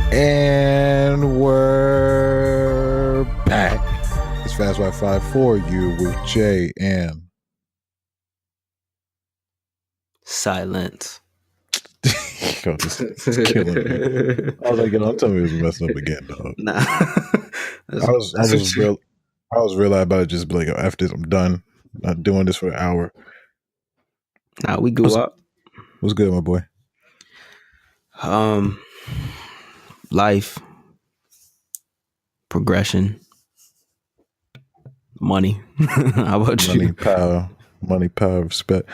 And we're back. It's Fast Wi-Fi for you with Jay and Silence. Yo, this is killing me. I was like, don't tell me it was messing up again, dog. Nah. I was real about it. Just be like, after this, I'm done. Not doing this for an hour. Nah, we go up. What's good, my boy? Life, progression, money. How about you? Money, power, respect.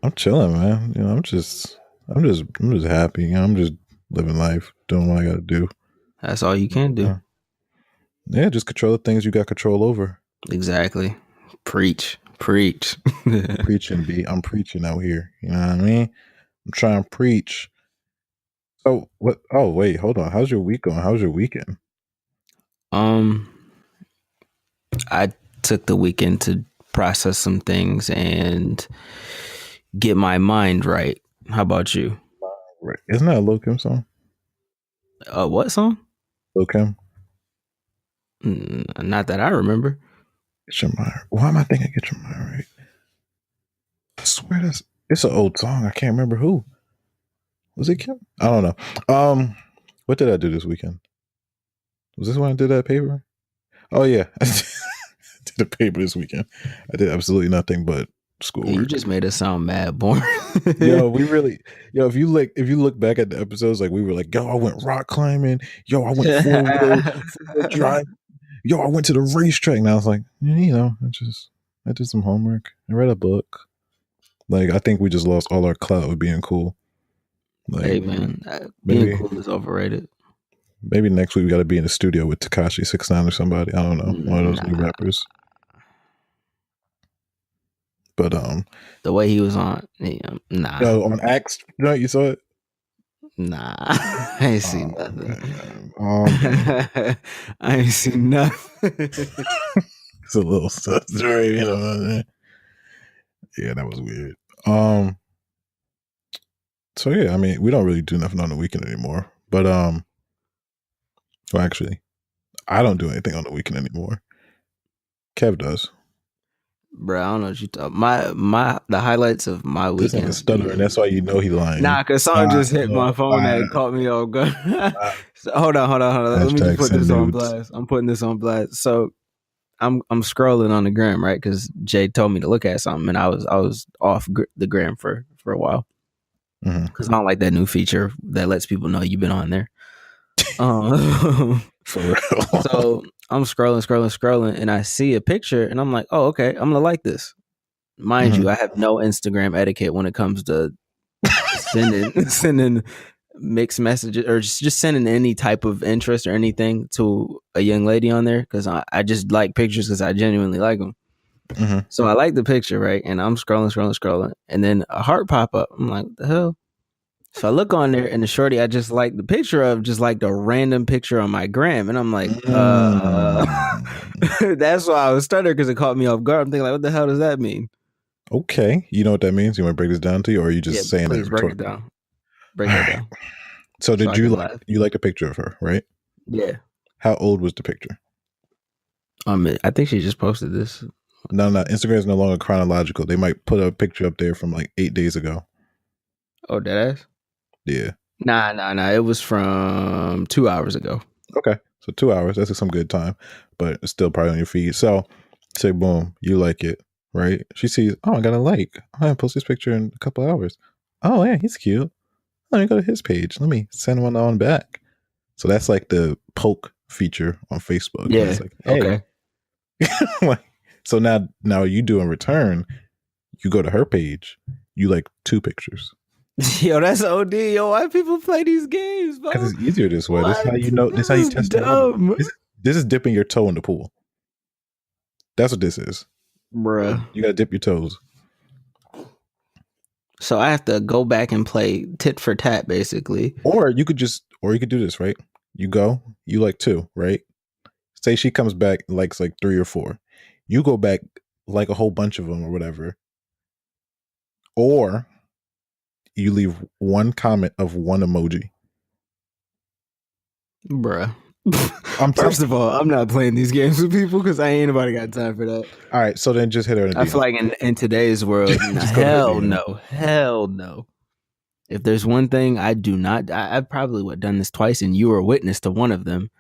I'm chilling, man. You know, I'm just happy. You know, I'm just living life, doing what I got to do. That's all you can do. Yeah, just control the things you got control over. Exactly. Preach. Preaching, B. I'm preaching out here. You know what I mean? I'm trying to preach. So what? Oh wait, hold on. How's your week going? How's your weekend? I took the weekend to process some things and get my mind right. How about you? Right. Isn't that a Lil Kim song? What song? Lil Kim? Not that I remember. Get your mind. Why am I thinking get your mind right? I swear it's an old song. I can't remember who. Was it Kim? I don't know. What did I do this weekend? Was this when I did that paper? Oh yeah. I did a paper this weekend. I did absolutely nothing but schoolwork. You just made us sound mad boring. If you look back at the episodes, like we were like, yo, I went rock climbing, yo, I went four-wheel drive, yo, I went to the racetrack. And I was like, you know, I did some homework. I read a book. Like, I think we just lost all our clout with being cool. Like, hey man, being cool is overrated. Maybe next week we got to be in the studio with Tekashi 6ix9ine or somebody. I don't know, one of those new rappers. But the way he was on, nah. Yo, on Axe, you saw it? Nah, I ain't seen nothing. I ain't seen nothing. It's a little story, you know. Yeah, that was weird. So yeah, I mean, we don't really do nothing on the weekend anymore. But well, actually, I don't do anything on the weekend anymore. Kev does. Bro, I don't know what you talk. The highlights of my This weekend. nigga stuttering. That's why you know he lying. Nah, cause someone just hit my phone and caught me off guard. So, hold on. Let me just put this on blast. I'm putting this on blast. So I'm scrolling on the gram, right? Because Jay told me to look at something, and I was off the gram for a while. Because I don't like that new feature that lets people know you've been on there. For real. So I'm scrolling, and I see a picture, and I'm like, oh, okay, I'm gonna like this. Mind you, I have no Instagram etiquette when it comes to sending mixed messages or just sending any type of interest or anything to a young lady on there, because I just like pictures because I genuinely like them. So I like the picture, right? And I'm scrolling, and then a heart pop up. I'm like, what the hell? So I look on there, and the shorty I just like the picture of just like the random picture on my gram, and I'm like, that's why I was stuttering, because it caught me off guard. I'm thinking like, what the hell does that mean? Okay, you know what that means? You want to break this down to you, or are you just saying please that? Break it down. Break it down. So did you like a picture of her, right? Yeah. How old was the picture? I think she just posted this. No, Instagram is no longer chronological. They might put a picture up there from like 8 days ago. Oh, deadass? Yeah. Nah. It was from 2 hours ago. Okay. So 2 hours. That's some good time. But it's still probably on your feed. So say boom, you like it, right? She sees, oh, I got a like. I'm gonna post this picture in a couple hours. Oh yeah, he's cute. Let me go to his page. Let me send one on back. So that's like the poke feature on Facebook. Yeah. It's like, hey. Okay. So now you do in return, you go to her page, you like 2 pictures. Yo, that's OD. Yo, why people play these games, bro? Because it's easier this way. This is how you know. This is how you test it. This is dipping your toe in the pool. That's what this is. Bruh. You gotta dip your toes. So I have to go back and play tit for tat, basically. Or you could do this, right? You go, you like 2, right? Say she comes back, likes like 3 or 4. You go back, like a whole bunch of them or whatever. Or you leave one comment of one emoji. Bruh. First of all, I'm not playing these games with people because I ain't nobody got time for that. All right, so then just hit her in the DM. I feel like in today's world, hell no. If there's one thing I do not, I've probably done this twice, and you were a witness to one of them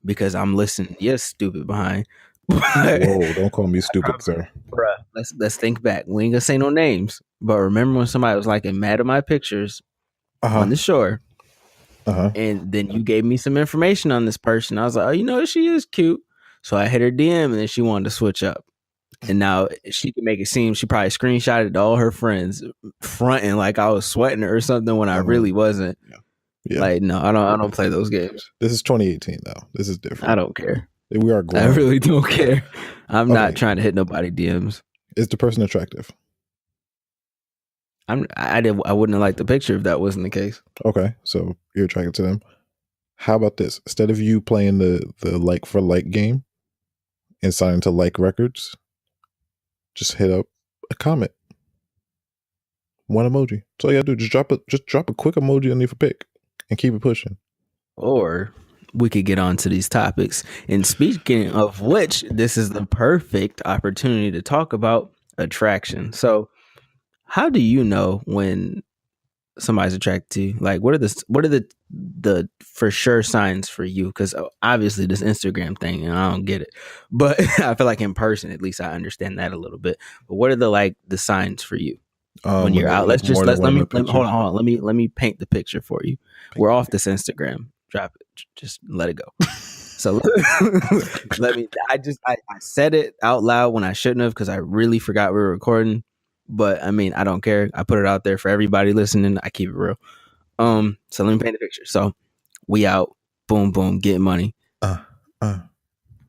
because I'm listening. Yes, stupid behind. Whoa! Don't call me stupid, sir. Bruh, let's think back. We ain't gonna say no names, but remember when somebody was liking mad at my pictures on the shore, and then you gave me some information on this person. I was like, oh, she is cute. So I hit her DM, and then she wanted to switch up. And now she can make it seem she probably screenshotted to all her friends, fronting like I was sweating her or something when I really wasn't. Yeah. Like, no, I don't play those games. This is 2018 though. This is different. I don't care. We are grown. I really don't care. I'm not trying to hit nobody DMs. Is the person attractive? I wouldn't have liked the picture if that wasn't the case. Okay, so you're attracted to them. How about this? Instead of you playing the like for like game and signing to like records, just hit up a comment. One emoji. That's all you gotta do. Just drop a quick emoji underneath a pic and keep it pushing. Or we could get on to these topics. And speaking of which, this is the perfect opportunity to talk about attraction. So how do you know when somebody's attracted to you? Like, what are the for sure signs for you? Because obviously this Instagram thing, and I don't get it, but I feel like in person, at least I understand that a little bit. But what are the signs for you when you're out? Let me paint the picture for you. We're off this Instagram. Drop it. Just let it go. So I said it out loud when I shouldn't have because I really forgot we were recording. But I mean, I don't care. I put it out there for everybody listening. I keep it real. So let me paint the picture. So we out, boom, boom, getting money. I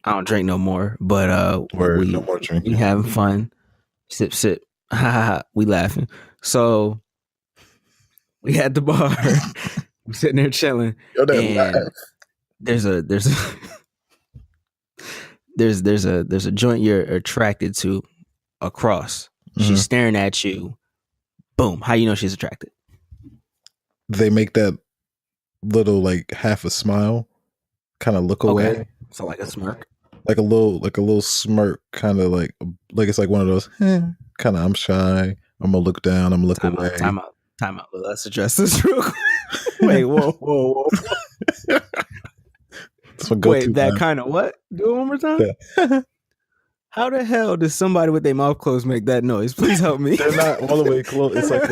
don't drink no more, but no more drinking. We having fun. Sip, sip. Ha ha ha. We laughing. So we at the bar. I'm sitting there chilling. And there's a joint you're attracted to across. She's staring at you. Boom. How you know she's attracted? They make that little like half a smile, kind of look away. So like a smirk. Like a little smirk, kind of like it's like one of those kind of I'm shy. I'm gonna look down. I'm gonna look away. Time out. Let's address this real quick. Wait, whoa. Wait, that kind of what? Do it one more time. Yeah. How the hell does somebody with their mouth closed make that noise? Please help me. They're not all the way close. It's like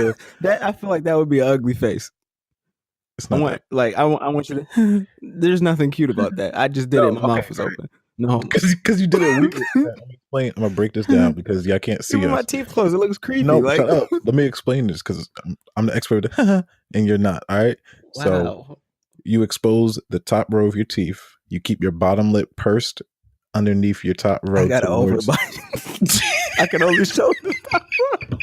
that. I feel like that would be an ugly face. It's not I want you to. There's nothing cute about that. I just did it. My mouth was open. No, because you did it weird. I'm gonna break this down because y'all can't see us. My teeth closed. It looks creepy. No, shut up. Let me explain this because I'm the expert and you're not. All right. Wow. So you expose the top row of your teeth. You keep your bottom lip pursed underneath your top row. I got an overbite. I can only show the top row.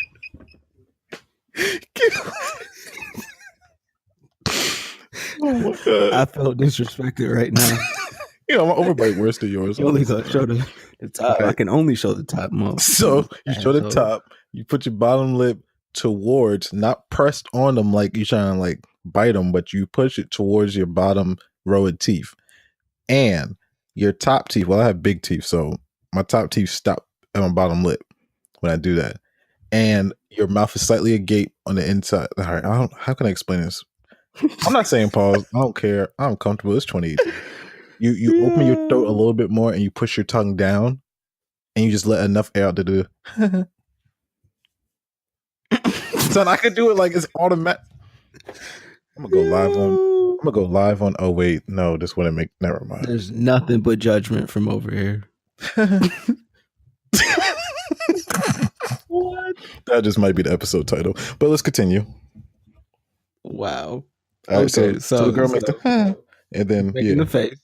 Oh my God. I feel disrespected right now. My overbite worse than yours. You only show the top. Right. I can only show the top. So you show the top. You put your bottom lip towards, not pressed on them like you're trying to like bite them, but you push it towards your bottom row of teeth. And your top teeth, well, I have big teeth, so my top teeth stop at my bottom lip when I do that. And your mouth is slightly agape on the inside. All right, how can I explain this? I'm not saying pause. I don't care. I'm comfortable. It's 2018. You open your throat a little bit more and you push your tongue down and you just let enough air out to do Son, I could do it like it's automatic. I'm gonna go live on. Oh wait, no, this wouldn't make. Never mind. There's nothing but judgment from over here. What? That just might be the episode title. But let's continue. Wow. All right, so the girl makes the and then making the face.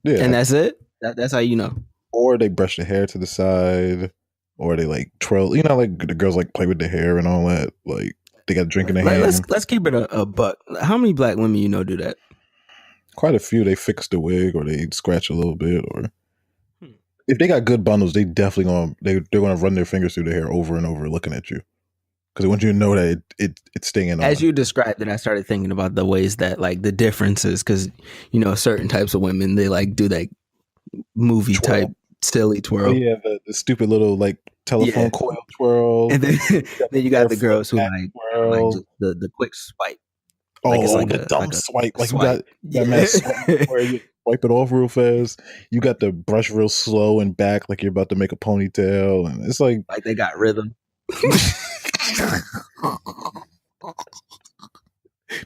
Yeah, and that's it. That's how you know. Or they brush their hair to the side, or they like twirl. Like the girls like play with their hair and all that. Like. They got a drink in their hand. Let's keep it a buck. How many black women you know do that? Quite a few. They fix the wig or they scratch a little bit, or if they got good bundles, they definitely they're gonna run their fingers through their hair over and over, looking at you. because I want you to know that it's staying on. As you described it, I started thinking about the ways that like the differences, because certain types of women, they like do that movie Twirl. type silly twirl. Oh yeah, the stupid little like telephone coil twirl. And then you got the girls who like just the quick swipe. Like it's like the dumb swipe. Like swipe. You got that swipe where you wipe it off real fast. You got the brush real slow and back like you're about to make a ponytail, and it's like they got rhythm.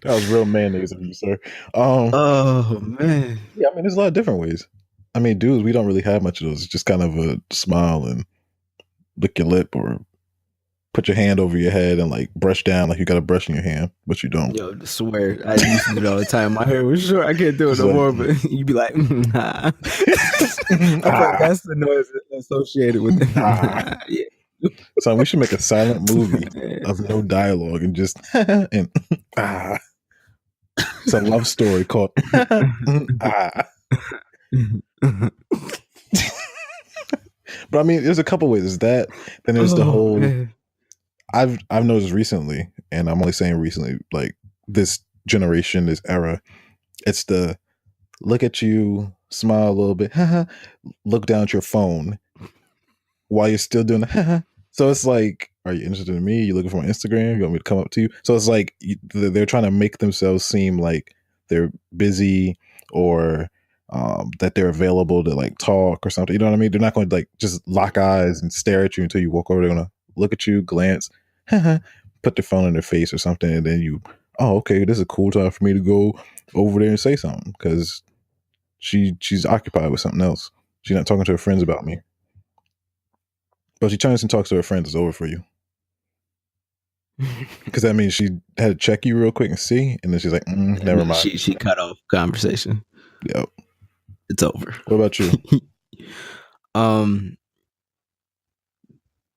That was real mayonnaise of you, sir. Oh man. Yeah, I mean, there's a lot of different ways. I mean, dudes, we don't really have much of those. It's just kind of a smile and lick your lip or put your hand over your head and like brush down like you got a brush in your hand, but you don't. Yo, I swear, I used to do it all the time. My hair was short. I can't do it no more, but you'd be like, nah. That's the noise associated with it. Yeah. So we should make a silent movie of no dialogue and just and It's a love story called But I mean, there's a couple ways. There's that. Then there's the whole. Man. I've noticed recently, and I'm only saying recently, like this generation, this era. It's the look at you, smile a little bit, look down at your phone while you're still doing the. So it's like, are you interested in me? You looking for my Instagram? You want me to come up to you? So it's like they're trying to make themselves seem like they're busy or. That they're available to like talk or something. You know what I mean? They're not going to like just lock eyes and stare at you until you walk over. They're going to look at you, glance, put their phone in their face or something, and then you, oh, okay, this is a cool time for me to go over there and say something because she's occupied with something else. She's not talking to her friends about me. But she turns and talks to her friends, it's over for you. Because that means she had to check you real quick and see, and then she's like, never mind. She cut off conversation. Yep. It's over. What about you?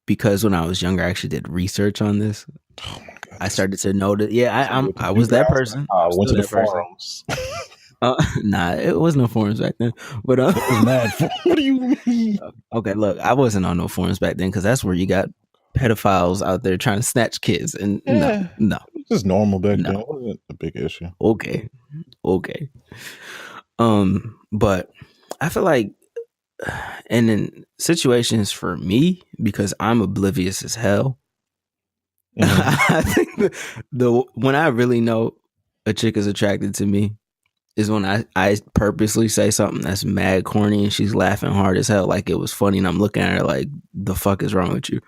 Because when I was younger, I actually did research on this. Oh my God. I started to notice. Yeah, I was that person. I went to the forums. Nah, it wasn't no forums back then. But it was mad. What do you mean? Okay, look, I wasn't on no forums back then because that's where you got pedophiles out there trying to snatch kids, and no, it was just normal back then. It wasn't a big issue. Okay. But I feel like, and in situations for me, because I'm oblivious as hell, I think the when I really know a chick is attracted to me is when I purposely say something that's mad corny and she's laughing hard as hell like it was funny, and I'm looking at her like, the fuck is wrong with you?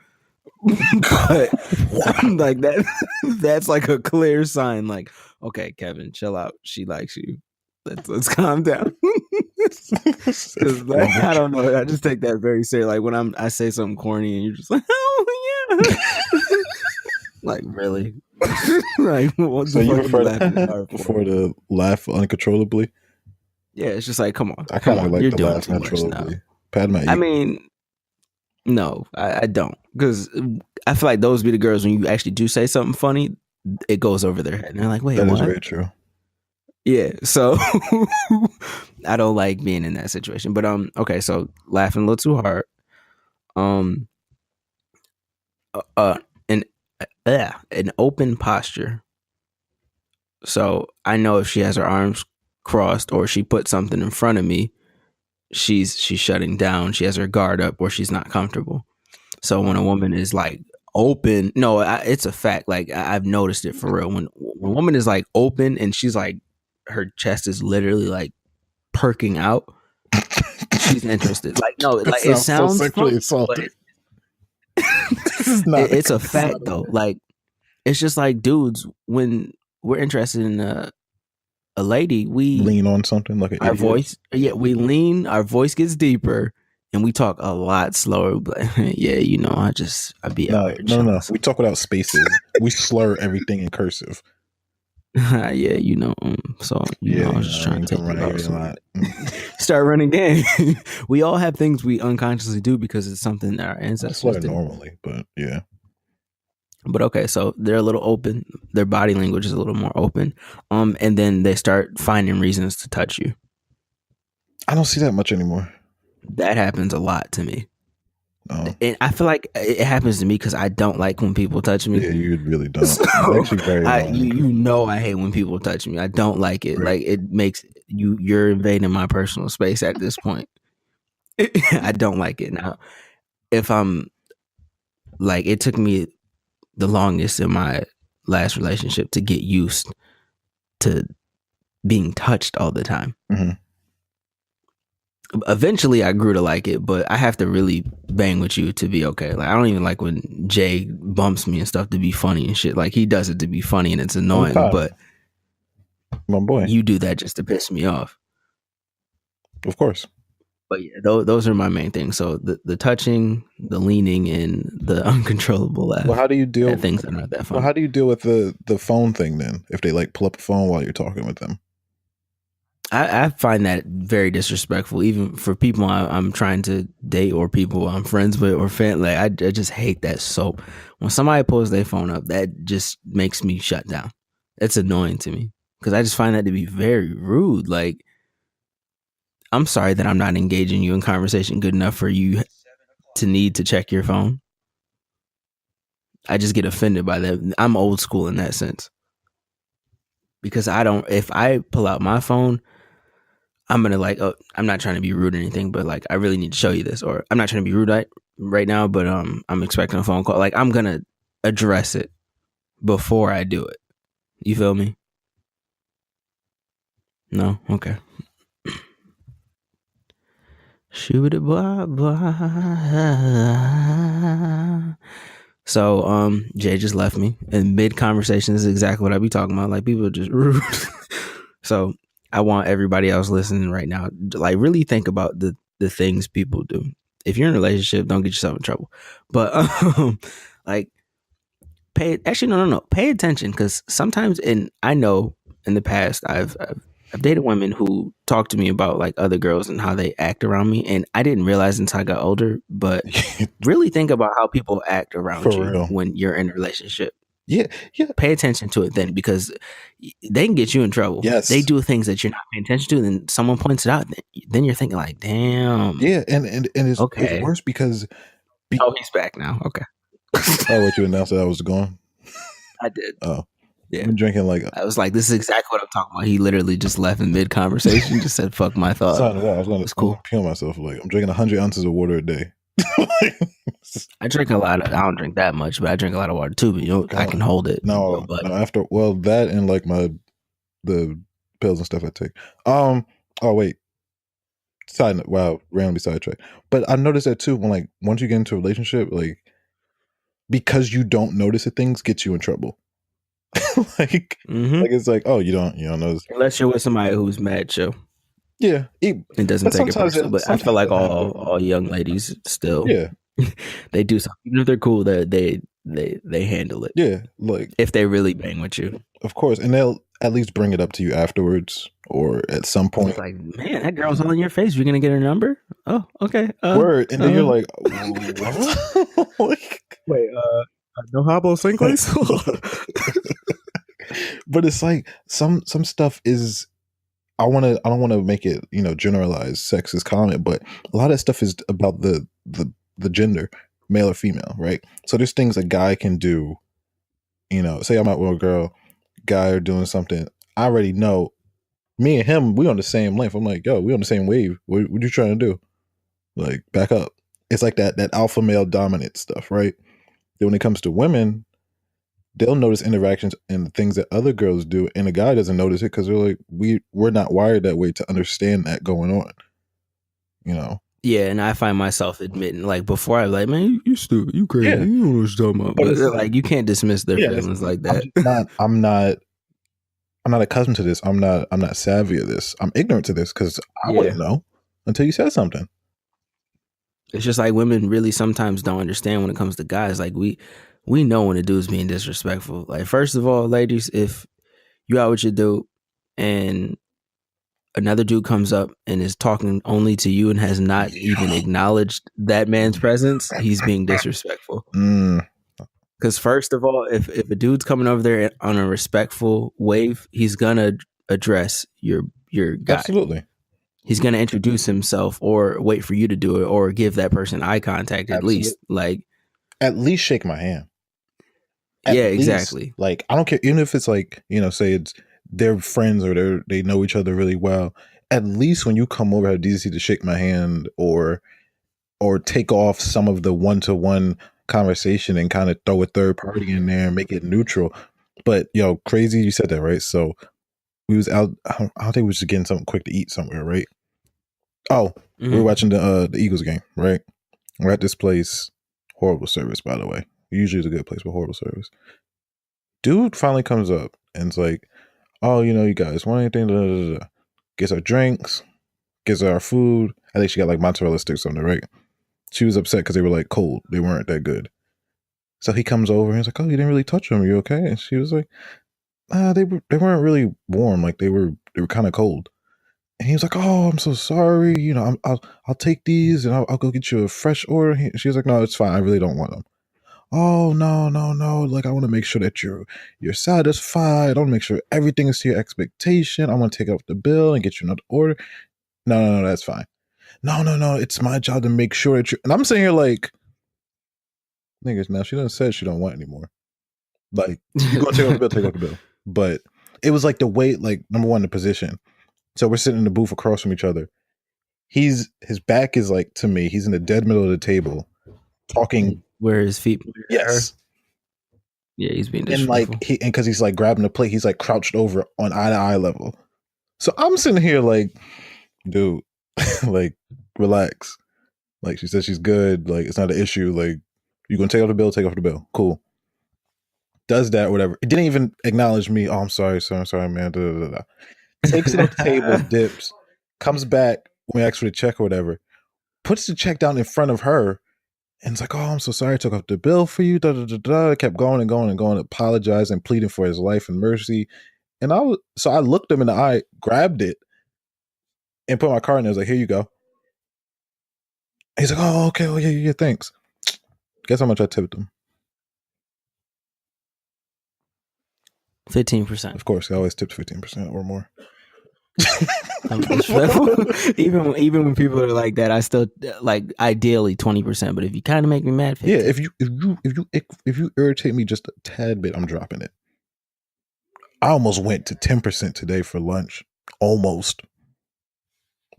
But like that's like a clear sign, like, okay, Kevin, chill out, she likes you. Let's calm down. Like, I don't know. I just take that very serious. Like when I say something corny and you're just like, oh yeah, like really, like what so the you fuck prefer before to laugh uncontrollably? Yeah, it's just like, come on, I kind of like you're to doing laugh too much now. I mean, no, I don't, because I feel like those be the girls when you actually do say something funny, it goes over their head and they're like, wait, that what? That is very true. Yeah, so I don't like being in that situation. But okay, so laughing a little too hard. An open posture. So I know if she has her arms crossed or she put something in front of me, she's shutting down. She has her guard up or she's not comfortable. So when a woman is like open, it's a fact. Like I've noticed it for real. When a woman is like open and she's like, her chest is literally like perking out, she's interested. Like, no, like it sounds so sexually assaulting. It's a fact though. Like, it's just like dudes, when we're interested in a lady, we lean on something like our voice. Yeah, we lean. Our voice gets deeper, and we talk a lot slower. But yeah, I'd be out here. No. We talk without spaces. We slur everything in cursive. Yeah, so I was just trying to start running game. We all have things we unconsciously do because it's something that our ancestors did normally, but yeah. But okay, so they're a little open. Their body language is a little more open. And then they start finding reasons to touch you. I don't see that much anymore. That happens a lot to me. And I feel like it happens to me because I don't like when people touch me. Yeah, you really don't. So, It's actually very annoying. you know I hate when people touch me. I don't like it. Right. Like it makes you're invading my personal space at this point. I don't like it. Now, if I'm like, it took me the longest in my last relationship to get used to being touched all the time. Mm-hmm. Eventually I grew to like it, but I have to really bang with you to be okay. Like I don't even like when Jay bumps me and stuff to be funny and shit. Like he does it to be funny and it's annoying, but my boy, you do that just to piss me off. Of course. But yeah, those are my main things. So the touching, the leaning, and the uncontrollable laugh. Well, how do you deal with things that are not that fun? Well, how do you deal with the phone thing then? If they like pull up a phone while you're talking with them? I find that very disrespectful, even for people I'm trying to date or people I'm friends with or family. I just hate that. So when somebody pulls their phone up, that just makes me shut down. It's annoying to me because I just find that to be very rude. Like, I'm sorry that I'm not engaging you in conversation good enough for you to need to check your phone. I just get offended by that. I'm old school in that sense because if I pull out my phone, I'm gonna like, oh, I'm not trying to be rude or anything, but like, I really need to show you this, or I'm not trying to be rude right now, but I'm expecting a phone call. Like, I'm gonna address it before I do it. You feel me? No, okay. Shoot it, blah blah. So, Jay just left me in mid conversation. This is exactly what I be talking about. Like, people are just rude. So I want everybody else listening right now to like really think about the things people do. If you're in a relationship, don't get yourself in trouble. But like, pay attention, because sometimes, and I know in the past I've dated women who talk to me about like other girls and how they act around me, and I didn't realize until I got older. But really think about how people act around For you real. when you're in a relationship. Yeah. Pay attention to it then, because they can get you in trouble. Yes. They do things that you're not paying attention to, and then someone points it out. Then you're thinking like, damn. Yeah, and it's worse because. Oh, he's back now. Okay. Oh, what, you announced that I was gone? I did. Oh, yeah. I've been drinking like. I was like, this is exactly what I'm talking about. He literally just left in mid conversation. Just said, "Fuck my thought." I was gonna peel myself. Like, I'm drinking 100 ounces of water a day. I drink a lot. I don't drink that much, but I drink a lot of water too. But I can hold it. No, after that and like the pills and stuff I take. Oh wait. Side note, wow, randomly sidetrack. But I noticed that too, when like once you get into a relationship, like, because you don't notice that things get you in trouble. like it's like, oh, you don't notice, unless you're with somebody who's mad chill. Yeah, it doesn't take it personal. But I feel like all young ladies still, they do something. Even if they're cool, they handle it. Yeah, like if they really bang with you, of course, and they'll at least bring it up to you afterwards or at some point. It's like, man, that girl's all in your face. You're gonna get her number? Oh, okay. Word, and then you're like, what? Wait, no hablo inglés. But it's like some stuff is. I don't want to make it, generalized sexist comment, but a lot of stuff is about the gender, male or female, right? So there's things a guy can do. Say I'm out with a girl, guy are doing something. I already know. Me and him, we on the same length. I'm like, yo, we on the same wave. What you trying to do? Like, back up. It's like that alpha male dominant stuff, right? Then when it comes to women, they'll notice interactions and things that other girls do, and a guy doesn't notice it because they're like, we're not wired that way to understand that going on. Yeah, and I find myself admitting, like, before I like, man, you stupid, you crazy, you don't know what you're talking about. But like, you can't dismiss their feelings like that. I'm not accustomed to this. I'm not savvy of this. I'm ignorant to this because I wouldn't know until you said something. It's just like women really sometimes don't understand when it comes to guys. Like, we know when a dude's being disrespectful. Like, first of all, ladies, if you out with your dude and another dude comes up and is talking only to you and has not even acknowledged that man's presence, he's being disrespectful. Because first of all, if a dude's coming over there on a respectful wave, he's gonna address your guy. Absolutely. he's gonna introduce himself or wait for you to do it or give that person eye contact at least. Like, at least shake my hand. Yeah, exactly. Like, I don't care, even if it's like, say it's they're friends or they know each other really well. At least when you come over, have decency to shake my hand or take off some of the one-to-one conversation and kind of throw a third party in there and make it neutral. But crazy you said that, right? So we was out. I don't think we was just getting something quick to eat somewhere, right? Oh, we were watching the Eagles game, right? We're at this place. Horrible service, by the way. Usually it's a good place, but horrible service. Dude finally comes up and it's like, oh, you guys want anything? Da, da, da, da. Gets our drinks, gets our food. I think she got like mozzarella sticks on there, right? She was upset because they were like cold. They weren't that good. So he comes over and he's like, oh, you didn't really touch them. Are you okay? And she was like, they weren't really warm. Like they were kind of cold. And he was like, oh, I'm so sorry. I'll take these and I'll go get you a fresh order. She was like, no, it's fine. I really don't want them. Oh, no. Like, I want to make sure that you're satisfied. I want to make sure everything is to your expectation. I want to take off the bill and get you another order. No, that's fine. No. It's my job to make sure that and I'm sitting here like, niggas, now she done said she don't want anymore. Like, you go take off the bill. But it was like the weight, like, number one, the position. So we're sitting in the booth across from each other. His back is like to me. He's in the dead middle of the table, talking where his feet. Yes. Yeah, he's being disrespectful. And because he's like grabbing the plate, he's like crouched over on eye to eye level. So I'm sitting here like, dude, like, relax. Like, she said she's good. Like, it's not an issue. Like, you gonna take off the bill. Cool. Does that, whatever. It didn't even acknowledge me. Oh, I'm sorry, man. Da, da, da, da. Takes it off the table, dips, comes back when we ask for the check or whatever, puts the check down in front of her, and it's like, oh, I'm so sorry, I took off the bill for you. Da, da, da, da. Kept going and going and going, apologizing, pleading for his life and mercy. And I looked him in the eye, grabbed it, and put my card in there. I was like, here you go. He's like, oh, okay, oh yeah, thanks. Guess how much I tipped him? 15%. Of course, I always tipped 15% or more. even when people are like that, I still like ideally 20%. But if you kind of make me mad, 50. Yeah, if you irritate me just a tad bit, I'm dropping it. I almost went to 10% today for lunch, almost.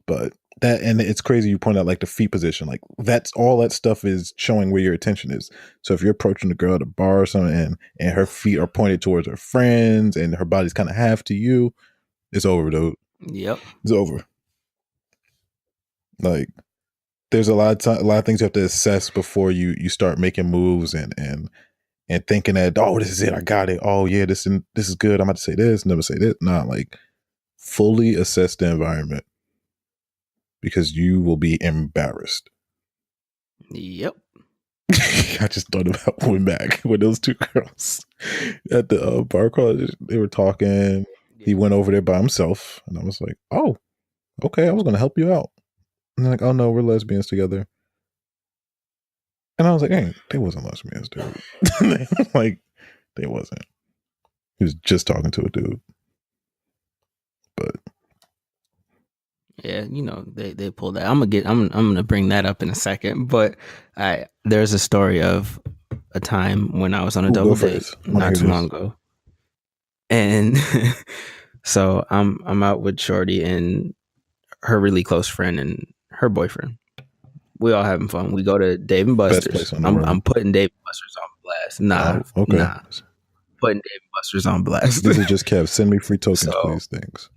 But and it's crazy you point out like the feet position, like that's all that stuff is showing where your attention is. So if you're approaching the girl at a bar or something and her feet are pointed towards her friends and her body's kind of half to you, it's over, dude. Yep, it's over. Like, there's a lot of things you have to assess before you start making moves and thinking that, oh, this is it, I got it. Oh yeah, this is good. I'm about to say this, never say this. Nah, like, fully assess the environment because you will be embarrassed. Yep. I just thought about going back with those two girls at the bar crawl. They were talking. He went over there by himself, and I was like, "Oh, okay. I was going to help you out." And they're like, "Oh no, we're lesbians together." And I was like, "Hey, they wasn't lesbians, dude." Like, they wasn't. He was just talking to a dude. But yeah, they pulled that. I'm gonna bring that up in a second. But there's a story of a time when I was on a double date not too long ago. And so I'm out with Shorty and her really close friend and her boyfriend. We all having fun. We go to Dave and Buster's. I'm putting Dave and Buster's on blast. Nah. Putting Dave and Buster's on blast. This is just Kev. Send me free tokens, please. Thanks.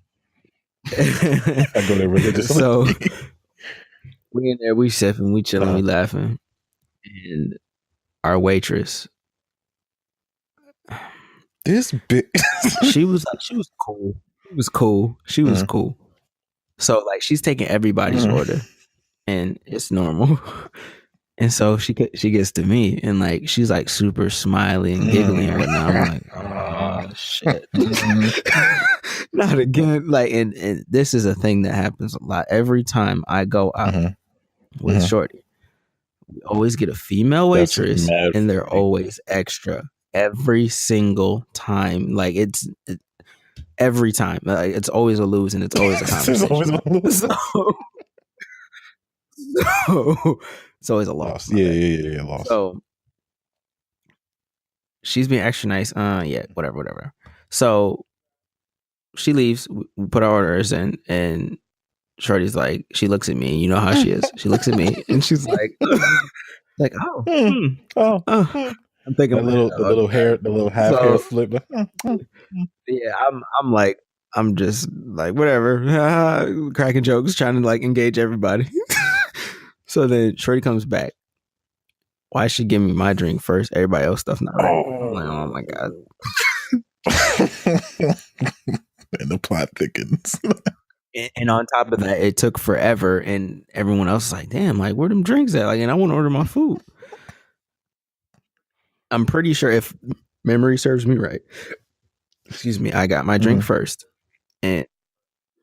I go there religiously. So we in there, we sipping, we chilling, we laughing, and our waitress, this bitch, she was cool. She was cool. So like, she's taking everybody's order, and it's normal. And so she gets to me, and like, she's like super smiley and giggling and whatnot. I'm like, oh shit. Not again. Like, and this is a thing that happens a lot. Every time I go out with Shorty, we always get a female waitress, and they're always extra every single time. Like, every time. Like, it's always a lose and it's always a conversation. There's always a lose. So it's always a loss. Yeah, loss. So she's being extra nice. Yeah, whatever. So she leaves. We put our orders in, and Shorty's like, she looks at me, and you know how she is. She looks at me, and she's like, I'm thinking the little half hair flip. Yeah, I'm like, I'm just like, whatever, cracking jokes, trying to like engage everybody. So then Shorty comes back. Why she give me my drink first? Everybody else stuff not right. I'm like, oh my god. And the plot thickens. And on top of that, it took forever, and everyone else is like, damn, like, where them drinks at? Like, and I want to order my food. I'm pretty sure, if memory serves me right, excuse me, I got my drink first, and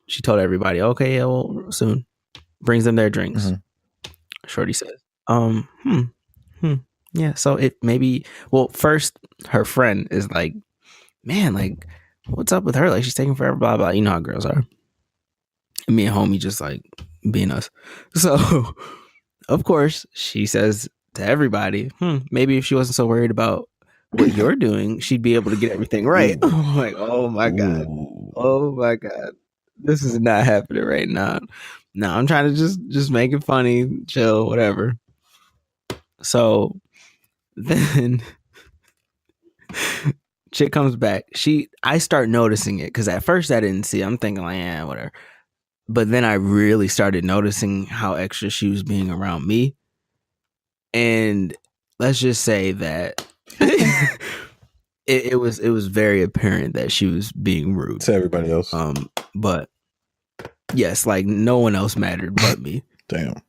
she told everybody, okay, yeah, well, soon. Brings them their drinks. Shorty says, yeah, so it maybe, well, first, her friend is like, man, like, what's up with her? Like, she's taking forever, blah, blah. You know how girls are. And me and homie just like being us. So, of course, she says to everybody, maybe if she wasn't so worried about what you're doing, she'd be able to get everything right. I'm like, oh my god. Oh my god. This is not happening right now. No, I'm trying to just make it funny, chill, whatever. So then chick comes back. I start noticing it because at first I didn't see it. I'm thinking like, yeah, whatever. But then I really started noticing how extra she was being around me. And let's just say that it was very apparent that she was being rude to everybody else. But yes, like no one else mattered but me. Damn.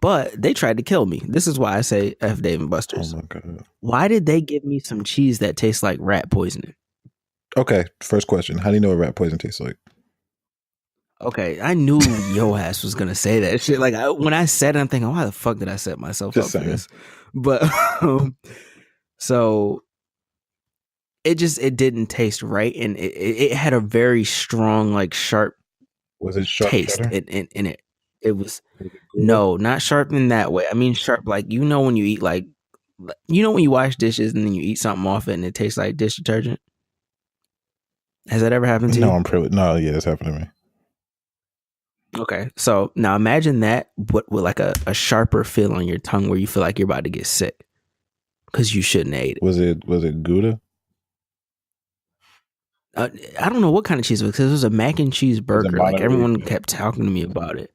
But they tried to kill me. This is why I say F Dave & Buster's. Oh my god. Why did they give me some cheese that tastes like rat poisoning? Okay, first question. How do you know what rat poison tastes like? Okay, I knew yo ass was gonna say that shit. Like when I said it, I'm thinking, why the fuck did I set myself up for this? But so it didn't taste right, and it had a very strong, like sharp. Was it sharp taste? And it was no, not sharp in that way. I mean sharp, like when you eat like when you wash dishes and then you eat something off it and it tastes like dish detergent. Has that ever happened to you? No, I'm pretty. No, yeah, it's happened to me. Okay, so now imagine that, but with like a sharper feel on your tongue where you feel like you're about to get sick because you shouldn't have ate it. Was it Gouda? I don't know what kind of cheese it was, because it was a mac and cheese burger. Like everyone kept talking to me about it.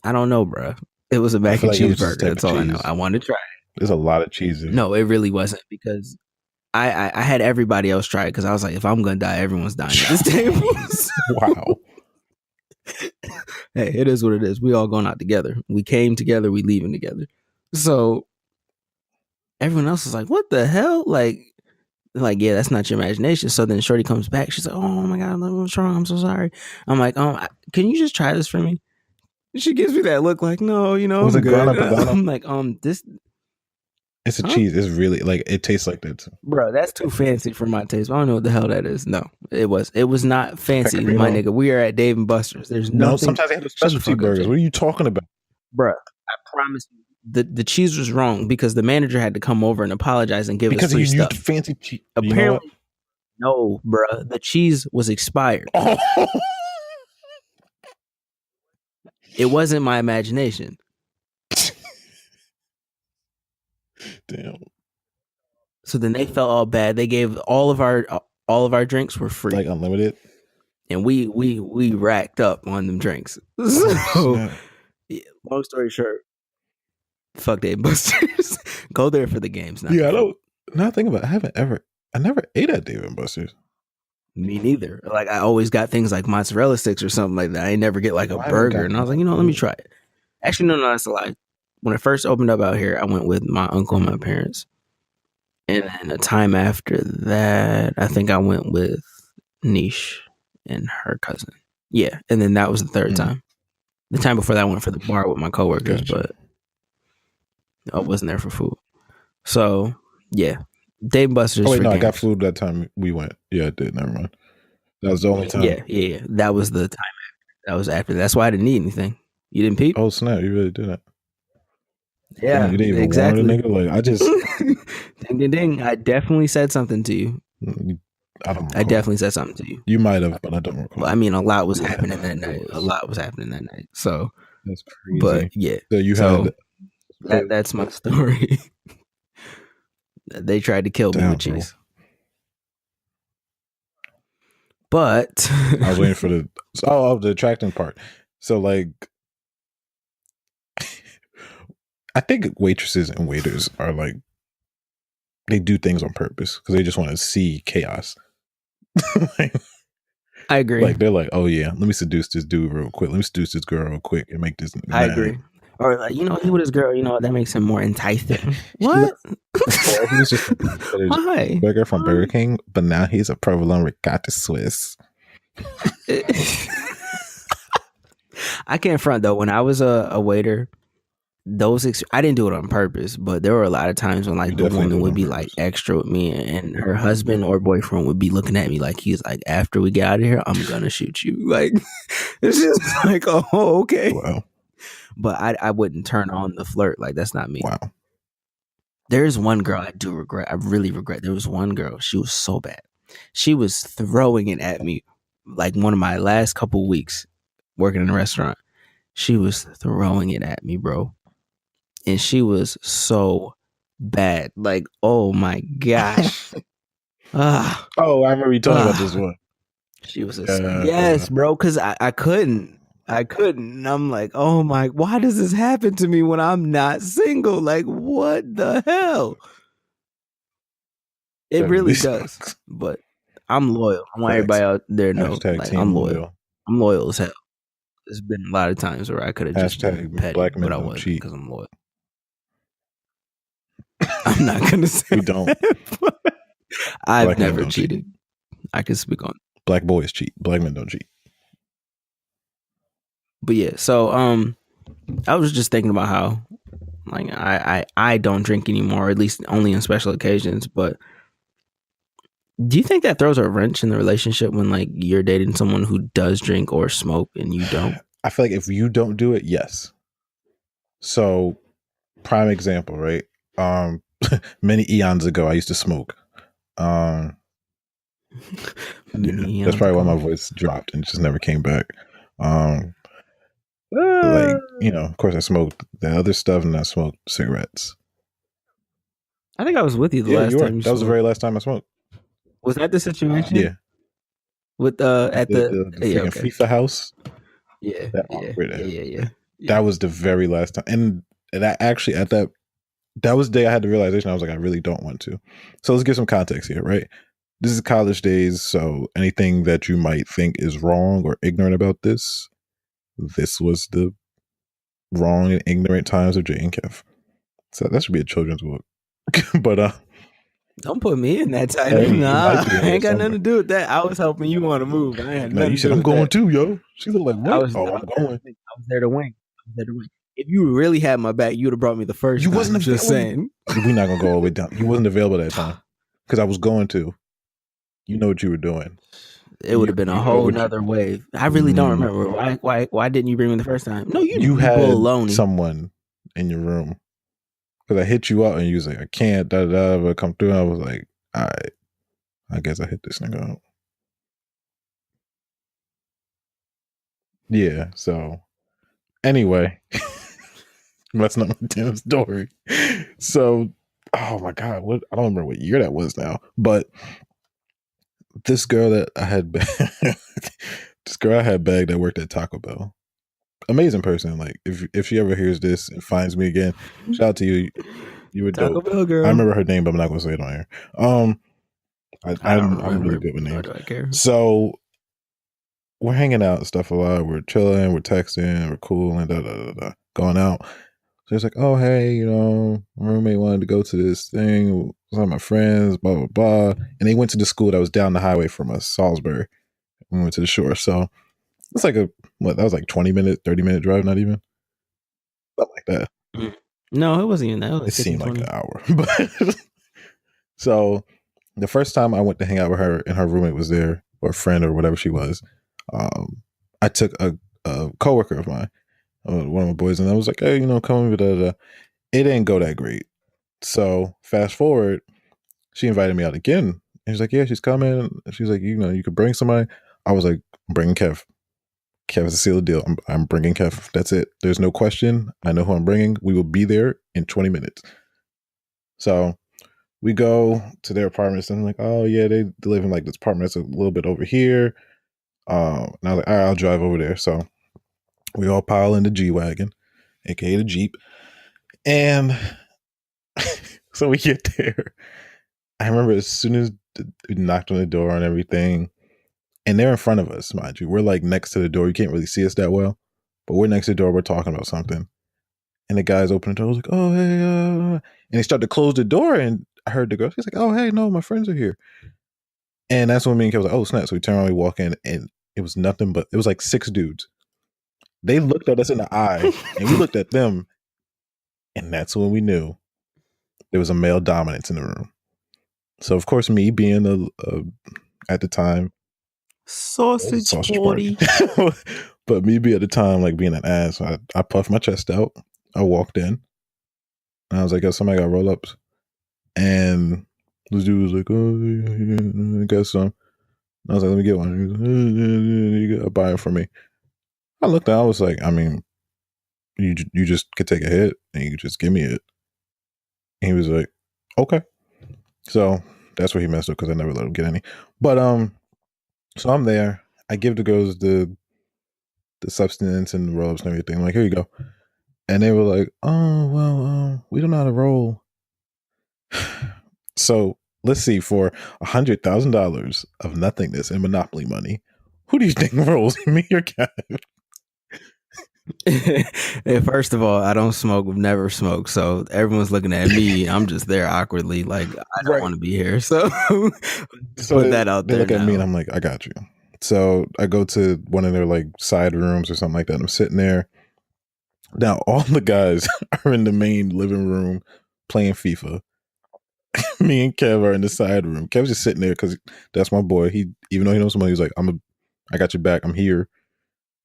I don't know, bro. It was a mac and cheese burger. That's all I know. I wanted to try it. There's a lot of cheese. No, it really wasn't, because I had everybody else try it because I was like, if I'm gonna die, everyone's dying at this table. Wow. Hey, it is what it is. We all going out together. We came together. We leaving together. So everyone else is like, what the hell? Like, yeah, that's not your imagination. So then Shorty comes back. She's like, oh my God, what's wrong? I'm so sorry. I'm like, can you just try this for me? She gives me that look like, no, was I'm it good. grana I'm like, this. It's a cheese. It's really like, it tastes like that too. Bro, that's too fancy for my taste. I don't know what the hell that is. No, it was not fancy, Pecorino. My nigga. We are at Dave & Buster's. There's nothing. No, sometimes they have the specialty burgers. What are you talking about? Bro, I promise you, the cheese was wrong because the manager had to come over and apologize and give us free stuff. Because you used fancy cheese. Apparently, no, bro. The cheese was expired. Oh. It wasn't my imagination. Damn. So then they felt all bad. They gave all of our drinks were free, like unlimited, and we racked up on them drinks. So, long story short, fuck Dave & Buster's. Go there for the games. Yeah, I don't. Now think about it, I never ate at Dave & Buster's. Me neither. Like I always got things like mozzarella sticks or something like that. I never get like a burger, and I was like, let me try it. Actually, no, that's a lie. When it first opened up out here, I went with my uncle and my parents. And then a time after that, I think I went with Niche and her cousin. Yeah. And then that was the third time. The time before that, I went for the bar with my coworkers, but I wasn't there for food. So, yeah. Dave Buster's Oh wait, for no, I games. got food that time we went. Yeah, I did. Never mind. That was the only time. Yeah. That was the time. That was after. That's why I didn't need anything. You didn't peep? Oh snap! You really didn't. Yeah, You didn't even exactly. warn the nigga. Like I just. Ding, ding, ding. I definitely said something to you. I don't recall. I definitely said something to you. You might have, but I don't recall. Well, I mean, a lot was happening that night. A lot was happening that night. So that's crazy. But yeah. So you had that's my story. They tried to kill me with cheese. But I was waiting for the attracting part. So like I think waitresses and waiters are like they do things on purpose because they just want to see chaos. Like, I agree. Like they're like, oh yeah, let me seduce this dude real quick. Let me seduce this girl real quick and make this. I agree. Or like, you know, he with his girl, you know, that makes him more enticing. What? He was just Why? burger from Burger King, but now he's a provolone ricotta Swiss. I can't front though. When I was a waiter, I didn't do it on purpose, but there were a lot of times when like the woman would be like extra with me, and her husband or boyfriend would be looking at me like he's like, after we get out of here, I'm gonna shoot you. Like it's just like, oh, okay. Wow. But I wouldn't turn on the flirt. Like that's not me. Wow. There's one girl I do regret. I really regret. There was one girl. She was so bad. She was throwing it at me like one of my last couple weeks working in a restaurant. She was throwing it at me, bro. And she was so bad. Like, oh my gosh. Oh, I remember you talking about this one. She was yes, bro, because I couldn't. And I'm like, oh my, why does this happen to me when I'm not single? Like, what the hell? It really does. But I'm loyal. I want everybody out there to know. Like, I'm loyal. I'm loyal as hell. There's been a lot of times where I could have just been petty, black men but I don't wasn't cheat because I'm loyal. I'm not gonna say we don't. I've black never cheated. I can speak on. Black boys cheat. Black men don't cheat. But yeah, so I was just thinking about how like I don't drink anymore, or at least only on special occasions. But do you think that throws a wrench in the relationship when like you're dating someone who does drink or smoke and you don't? I feel like if you don't do it, yes. So, prime example, right? Many eons ago, I used to smoke. That's probably why my voice dropped and just never came back. Like, you know, of course I smoked the other stuff and I smoked cigarettes. I think I was with you the last time. That was the very last time I smoked. Was that the situation? Yeah. With at the freaking FIFA house. Yeah. Yeah. That was the very last time. And that actually that was the day I had the realization. I was like, I really don't want to. So let's give some context here, right? This is college days, so anything that you might think is wrong or ignorant about this was the wrong and ignorant times of Jay and Kev. So that should be a children's book. But don't put me in that title. Nah, I ain't got nothing to do with that. I was helping you on a move. I had nothing you said I'm going too, yo. She looked like, what? I'm going. I was there to win. If you really had my back, you'd have brought me the first. You wasn't just saying. We're not gonna go all the way down. You wasn't available that time because I was going to. You know what you were doing. It would have been a whole nother wave. I really don't remember. Why didn't you bring me the first time? No, you had alone. Someone in your room. Because I hit you up and you was like, I can't, but come through. And I was like, all right, I guess I hit this nigga up. Yeah, so anyway, that's not my damn story. So, oh my God, I don't remember what year that was now, but this girl that I had, bagged that worked at Taco Bell. Amazing person. Like if she ever hears this and finds me again, shout out to you. You were Taco dope. Bell girl. I remember her name, but I'm not gonna say it on here. I'm really good with names. Do I care? So we're hanging out and stuff a lot. We're chilling, we're texting, we're cool and going out. So it's like, oh hey, you know, my roommate wanted to go to this thing with some of my friends, blah blah blah. And they went to the school that was down the highway from us, Salisbury. We went to the shore. So it's like that was like 20-minute, 30-minute drive, not even. Something like that. No, it wasn't even that. It seemed 20. like an hour. But So the first time I went to hang out with her and her roommate was there, or a friend or whatever she was, I took a coworker of mine, one of my boys, and I was like, hey, come over. It didn't go that great. So fast forward, she invited me out again. And she's like, yeah, she's coming. She's like, you could bring somebody. I was like, I'm bringing Kev. Kev is a seal of deal. I'm bringing Kev. That's it. There's no question. I know who I'm bringing. We will be there in 20 minutes. So we go to their apartments and I'm like, oh yeah, they live in like this apartment that's a little bit over here. And I was like, all right, I'll drive over there. So we all pile in the G-Wagon, aka the Jeep. And so we get there. I remember as soon as we knocked on the door and everything, and they're in front of us, mind you. We're like next to the door. You can't really see us that well, but we're next to the door. We're talking about something. And the guys open the door. I was like, oh, hey. And they start to close the door. And I heard the girl. She's like, oh, hey, no, my friends are here. And that's when me and Kev was like, oh, snap. So we turn around, we walk in, and it was nothing but, it was like 6 dudes. They looked at us in the eye, and we looked at them. And that's when we knew there was a male dominance in the room. So, of course, me being at the time, sausage party. But me being at the time, like being an ass, I puffed my chest out. I walked in. And I was like, yo, somebody got roll-ups. And this dude was like, oh, yeah, I got some. I was like, let me get one. He was like, you got to buy it for me. I looked at it, I was like, I mean, you just could take a hit and you could just give me it. And he was like, okay. So that's where he messed up because I never let him get any. But so I'm there. I give the girls the substance and the roll-ups and everything. I'm like, here you go. And they were like, oh, well, we don't know how to roll. So let's see, for $100,000 of nothingness and Monopoly money, who do you think rolls, me or Kev? First of all, I don't smoke. We've never smoked, so everyone's looking at me. I'm just there awkwardly, like I don't want to be here. So, put that out there. They look at me and I'm like, I got you. So I go to one of their like side rooms or something like that. And I'm sitting there. Now all the guys are in the main living room playing FIFA. Me and Kev are in the side room. Kev's just sitting there because that's my boy. He, even though he knows somebody, he was like, I got your back. I'm here.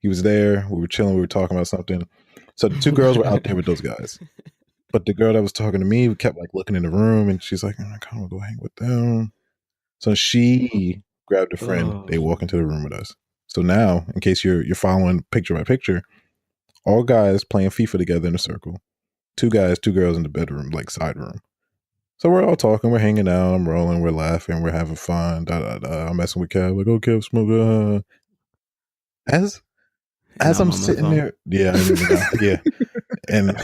He was there. We were chilling. We were talking about something. So the 2 girls were out there with those guys. But the girl that was talking to me kept like looking in the room, and she's like, I kind of want to go hang with them. So she grabbed a friend. They walk into the room with us. So now, in case you're following picture by picture, all guys playing FIFA together in a circle. 2 guys, 2 girls in the bedroom, like side room. So we're all talking, we're hanging out, I'm rolling, we're laughing, we're having fun. I'm messing with Kev, like, oh, Kev, smoke. As I'm sitting there, yeah, I didn't even know. Yeah, and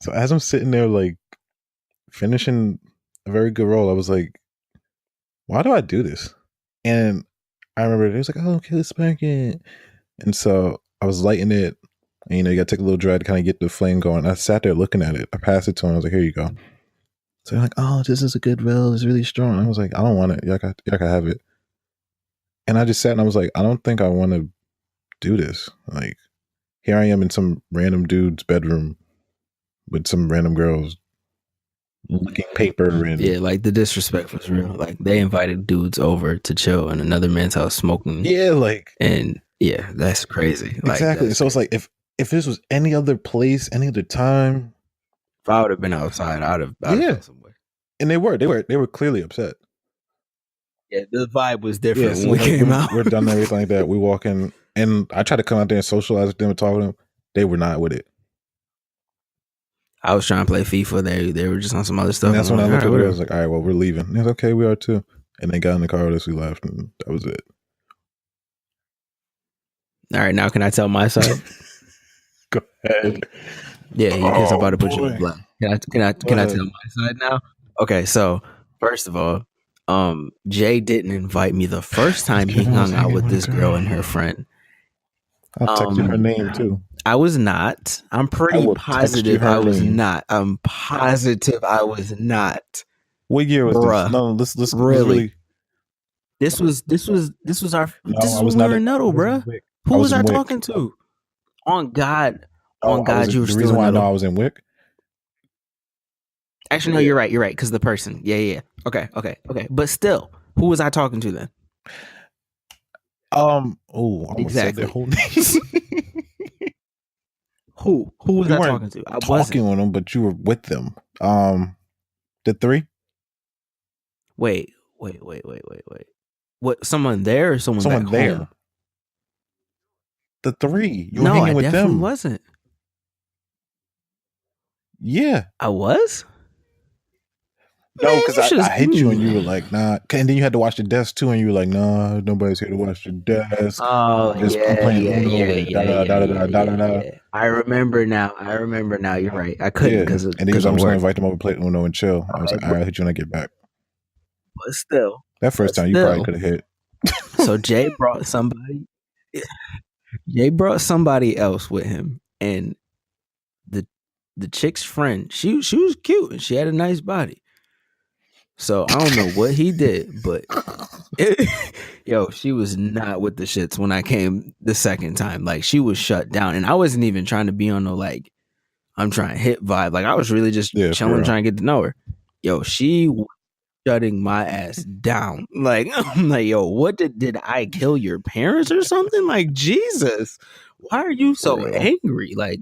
so as I'm sitting there, like finishing a very good roll, I was like, why do I do this? And I remember it was like, oh, okay, let's spank it. And so I was lighting it. And, you gotta take a little drag to kind of get the flame going. I sat there looking at it. I passed it to him. I was like, here you go. So they're like, oh, this is a good roll. It's really strong. I was like, I don't want it. Y'all can have it. And I just sat and I was like, I don't think I want to do this. Like, here I am in some random dude's bedroom with some random girls looking paper. And yeah, like the disrespect was real. Like they invited dudes over to chill in another man's house smoking. Yeah, like, and yeah, that's crazy. Exactly. Like, so it's like if this was any other place, any other time, if I would have been outside, I'd have felt somewhere. And they were clearly upset. Yeah, the vibe was different when we came out. We're done and everything like that. We walk in, and I tried to come out there and socialize with them and talk to them. They were not with it. I was trying to play FIFA. They were just on some other stuff. And that's when I looked at it. I was like, all right, well, we're leaving. And was okay, we are too. And they got in the car with us. We left, and that was it. All right, now can I tell my side? Go ahead. Yeah, because I'm about to put you in black. Can I tell my side now? Okay, so first of all, Jay didn't invite me the first time he hung out with this girl and her friend. I'll text you her name too. I was not. I'm pretty positive I was not. I'm positive I was not. What year was this? No, let's really. This was our. No, this is when we were in Nuddle, bruh. Who was I talking to? On God, you were still. The reason why I know I was in Wick. Actually, no, you're right. You're right. Because the person. Yeah. Okay. But still, who was I talking to then? Oh, I almost said their Exactly. whole name. Who was You I weren't talking to? I talking wasn't. with them, but you were with them. The three? Wait. What? Someone there or someone back there. home? The three. You were No, I hanging with definitely them. wasn't. Yeah. I was? No, Man, because you I should've- hit you and you were like, nah. And then you had to watch the desk too, and you were like, nah, nobody's here to watch the desk. Oh, I'm playing Uno and da-da-da-da-da-da-da. I remember now. You're right. I couldn't Yeah. because And then you was, I'm of just going to work. invite them over, play Uno and chill. I was Okay, like, all right, I'll hit you when I get back. but still. That first time, you probably could have hit. So Jay brought somebody. Jay brought somebody else with him, and the chick's friend, she was cute and she had a nice body. So I don't know what he did, but she was not with the shits when I came the second time. Like, she was shut down, and I wasn't even trying to be on no like I'm trying to hit vibe. Like, I was really just chilling, trying to get to know her. She was shutting my ass down. Like, I'm like, what did I kill your parents or something? Like, Jesus, why are you so angry? Like,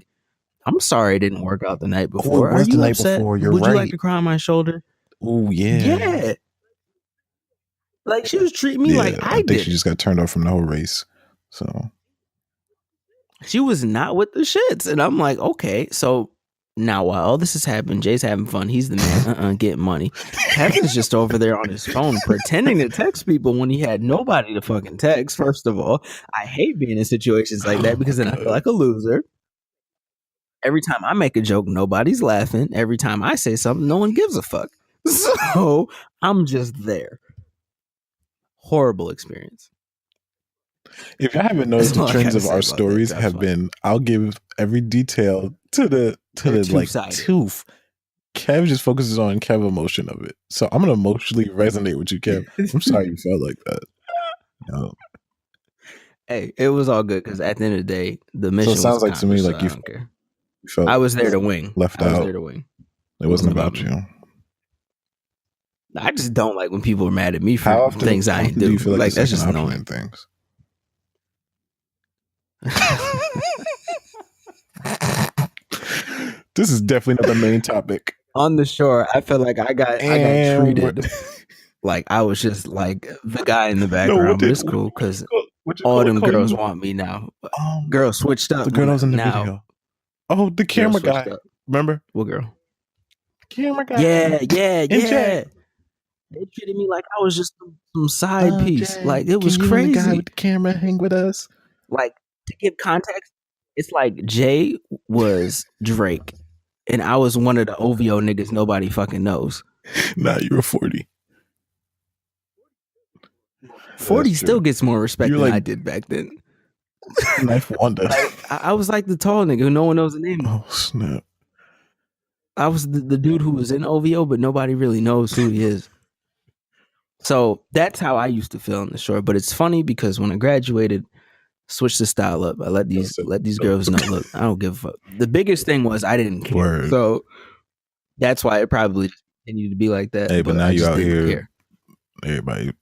I'm sorry it didn't work out the night before. Are you upset? Would you like to cry on my shoulder? Oh, yeah. Yeah. Like, she was treating me like I did. She just got turned off from the whole race. So she was not with the shits. And I'm like, okay, so now while all this has happened, Jay's having fun. He's the man, getting money. Kevin's just over there on his phone pretending to text people when he had nobody to fucking text. First of all, I hate being in situations like that because then I feel like a loser. Every time I make a joke, nobody's laughing. Every time I say something, no one gives a fuck. So I'm just there. Horrible experience. If y'all haven't noticed, the trends of our stories have been, I'll give every detail to the like tooth. Kev just focuses on Kev emotion of it. So I'm gonna emotionally resonate with you, Kev. I'm sorry you felt like that. No. Hey, it was all good because at the end of the day, the mission. So it sounds like to me like I don't care. I was there to win. Left out. I was there to win. It wasn't about you. I just don't like when people are mad at me for things I ain't do. Do you feel like that's just annoying things? This is definitely not the main topic. On the shore, I felt like I got treated like I was just like the guy in the background. But it's cool because all them girls want me now. Girl switched up. The girl that was in the video. Oh, the camera guy. Remember? What girl? Camera guy. Yeah. They treated me like I was just some side piece. Jay, like, it was crazy. The guy with the camera hang with us. Like, to give context, it's like Jay was Drake, and I was one of the OVO niggas nobody fucking knows. Nah, you were 40. 40 still gets more respect than I did back then. Knife Wonder. I was like the tall nigga who no one knows the name. Oh, snap. I was the dude who was in OVO, but nobody really knows who he is. So that's how I used to feel on the shore. But it's funny because when I graduated, switched the style up. I let these girls know, look, I don't give a fuck. The biggest thing was I didn't care. Word. So that's why it probably continued to be like that. Hey, but now you out here, everybody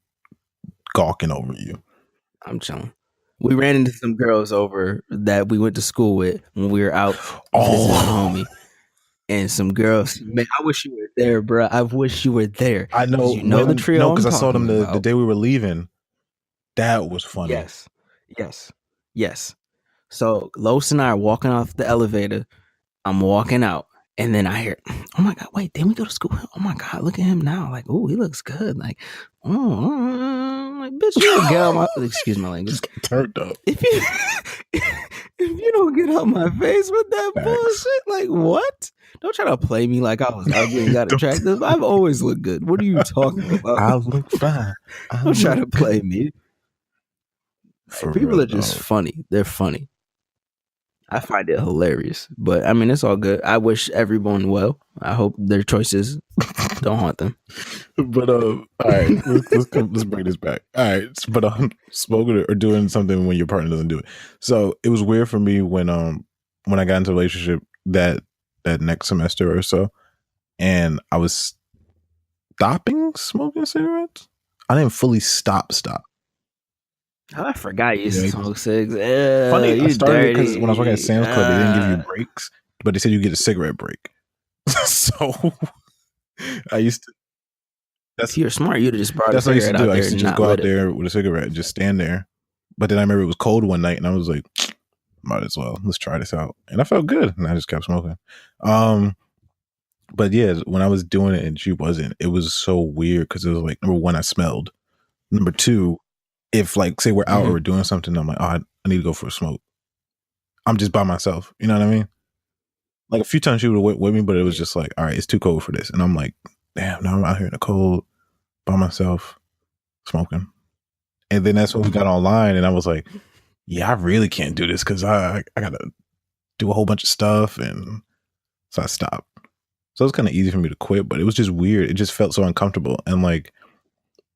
gawking over you. I'm chilling. We ran into some girls over that we went to school with when we were out visiting a homie. And some girls, man, I wish you were there, bro. I wish you were there. I know. You know the trio. No, because I saw them the day we were leaving. That was funny. Yes. So Los and I are walking off the elevator. I'm walking out, and then I hear, "Oh my god, wait! Didn't we go to school? Oh my god, look at him now! Like, oh, he looks good. Like, like, bitch, you don't get out my excuse my language. Turned up. If you don't get out my face with that bullshit, like what? Don't try to play me like I was ugly and got attractive. I've always looked good. What are you talking about? I look fine. Don't try to play me. People are just funny. They're funny. I find it hilarious. But I mean, it's all good. I wish everyone well. I hope their choices don't haunt them. But all right, let's bring this back. All right, but smoking or doing something when your partner doesn't do it. So it was weird for me when I got into a relationship that next semester or so, and I was stopping smoking cigarettes. I didn't fully stop. Oh, I forgot you used to Yeah, smoke cigs. funny, I You started it because dirty. when I was working at Sam's Club, they didn't give you breaks, but they said you get a cigarette break. So I used to. If you were smart, you'd have just brought a That's what I used to cigarette do. out I there used to and just not go out lit it. there with a cigarette and just stand there. But then I remember it was cold one night, and I was like, might as well. Let's try this out. And I felt good, and I just kept smoking. But yeah, when I was doing it and she wasn't, it was so weird because it was like, number one, I smelled. Number two, if like say we're out or we're doing something, I'm like, oh, I need to go for a smoke. I'm just by myself. You know what I mean? Like a few times she would have went with me, but it was just like, all right, it's too cold for this. And I'm like, damn, now I'm out here in the cold by myself smoking. And then that's when we got online, and I was like, yeah, I really can't do this because I got to do a whole bunch of stuff. And so I stopped. So it was kind of easy for me to quit, but it was just weird. It just felt so uncomfortable. And like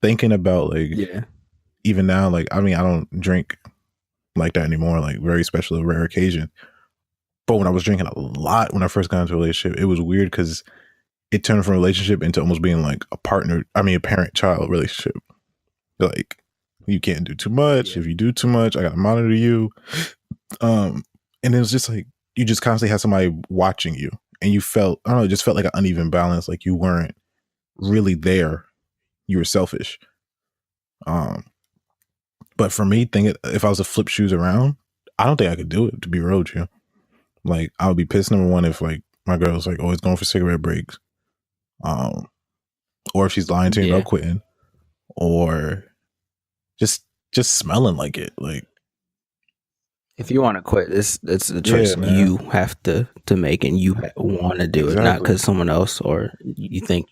thinking about like, even now, like, I mean, I don't drink like that anymore, like very special, a rare occasion. But when I was drinking a lot when I first got into a relationship, it was weird because it turned from a relationship into almost being like a parent-child relationship. Like, you can't do too much. If you do too much, I got to monitor you. And it was just like, you just constantly had somebody watching you. And you felt, I don't know, it just felt like an uneven balance. Like you weren't really there. You were selfish. But for me, if I was to flip shoes around, I don't think I could do it, to be real with you. Like, I would be pissed, number one, if like my girl's like always going for cigarette breaks. Or if she's lying to me about quitting. Or just smelling like it. Like, if you want to quit, it's a choice you have to make, and you want to do it, not because someone else or you think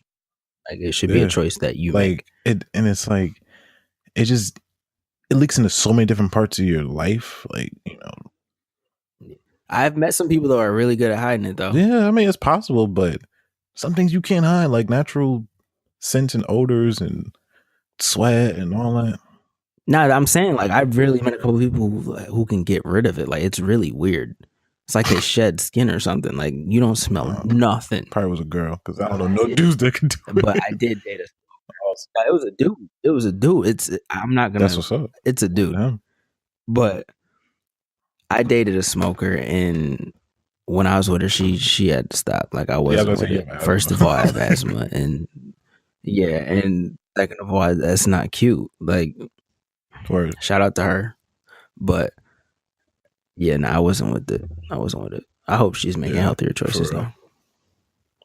like it should be a choice that you make. And it's like, it leaks into so many different parts of your life. Like, you know, I've met some people that are really good at hiding it though. Yeah, I mean, it's possible, but some things you can't hide, like natural scents and odors and sweat and all that. No, I'm saying like I've really met a couple people who can get rid of it. Like it's really weird. It's like they shed skin or something. Like you don't smell nothing. Probably was a girl because I don't know no dudes that can do it. But I did date it was a dude. It was a dude. I'm not gonna. That's what's up. It's a dude. Yeah. But I dated a smoker, and when I was with her, she had to stop. Like I wasn't with it. First of all, I have asthma, and and second of all, that's not cute. Like, shout out to her, but I wasn't with it. I hope she's making healthier choices though.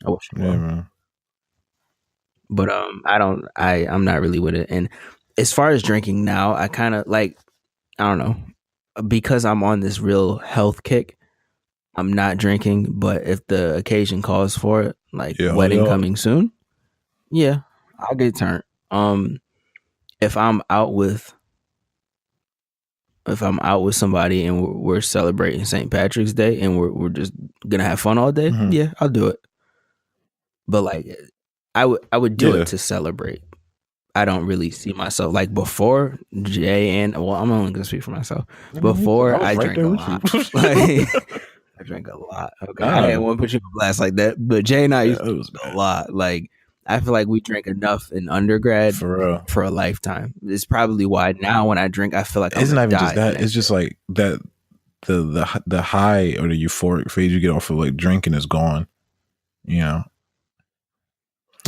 I wish she would. Man. But I'm not really with it. And as far as drinking now, I kind of like, I don't know, because I'm on this real health kick, I'm not drinking. But if the occasion calls for it, like wedding coming soon, I'll get turned. If I'm out with somebody and we're celebrating St. Patrick's Day and we're just gonna have fun all day, I'll do it. But like, I would do it to celebrate. I don't really see myself like before Jay and I'm only gonna speak for myself. Before I drank a lot. Like, I drank a lot. Okay, I didn't want to put you on blast like that, but Jay and I used to do a lot. Like, I feel like we drank enough in undergrad for a lifetime. It's probably why now when I drink, I feel like it's not even just that. It's just like that the high or the euphoric phase you get off of like drinking is gone. You know.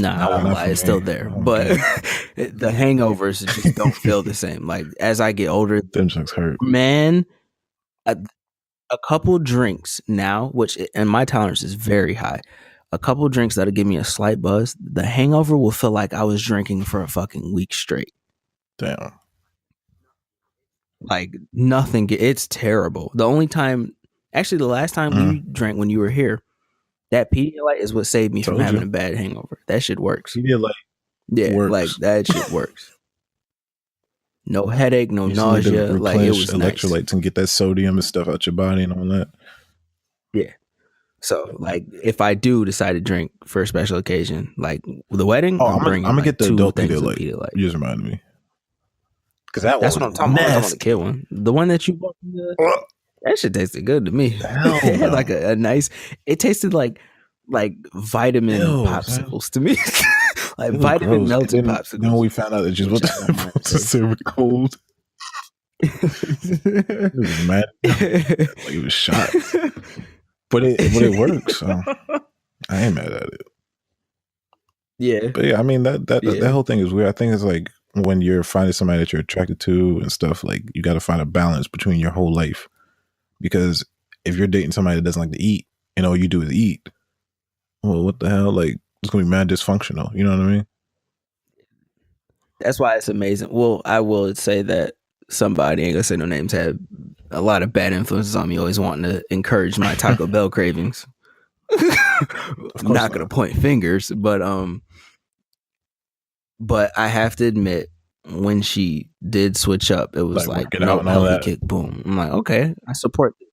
Nah, I won't lie, it's still there. But the hangovers just don't feel the same. Like as I get older, them drinks hurt. Man, a couple drinks now, and my tolerance is very high. A couple drinks that'll give me a slight buzz. The hangover will feel like I was drinking for a fucking week straight. Damn. Like nothing. It's terrible. The last time we drank when you were here, that Pedialyte is what saved me from having a bad hangover. That shit works. Pedialyte works. Like that shit works. No headache, no nausea. Like it was electrolytes nice. And get that sodium and stuff out your body and all that. Yeah. So like, if I do decide to drink for a special occasion, like the wedding, I'm gonna get the adult Pedialyte. You just reminded me. Because that's what I'm talking about. I'm talking about the kid one, the one that you bought. That shit tasted good to me. It had like a nice. It tasted like like vitamin Ew, popsicles to me. Like it was vitamin gross. melted Then popsicles. we found out that just wasn't serve cold. It was mad. Like it was shot. But it works. So I ain't mad at it. Yeah. But yeah, I mean that whole thing is weird. I think it's like when you're finding somebody that you're attracted to and stuff, like you got to find a balance between your whole life. Because if you're dating somebody that doesn't like to eat and all you do is eat, well, what the hell? Like it's gonna be mad dysfunctional. You know what I mean? That's why it's amazing. Well, I will say that somebody, ain't gonna say no names, had a lot of bad influences on me, always wanting to encourage my Taco Bell cravings. I'm not gonna point fingers, but I have to admit, when she did switch up, it was like no healthy kick, boom. I'm like, okay, I support this.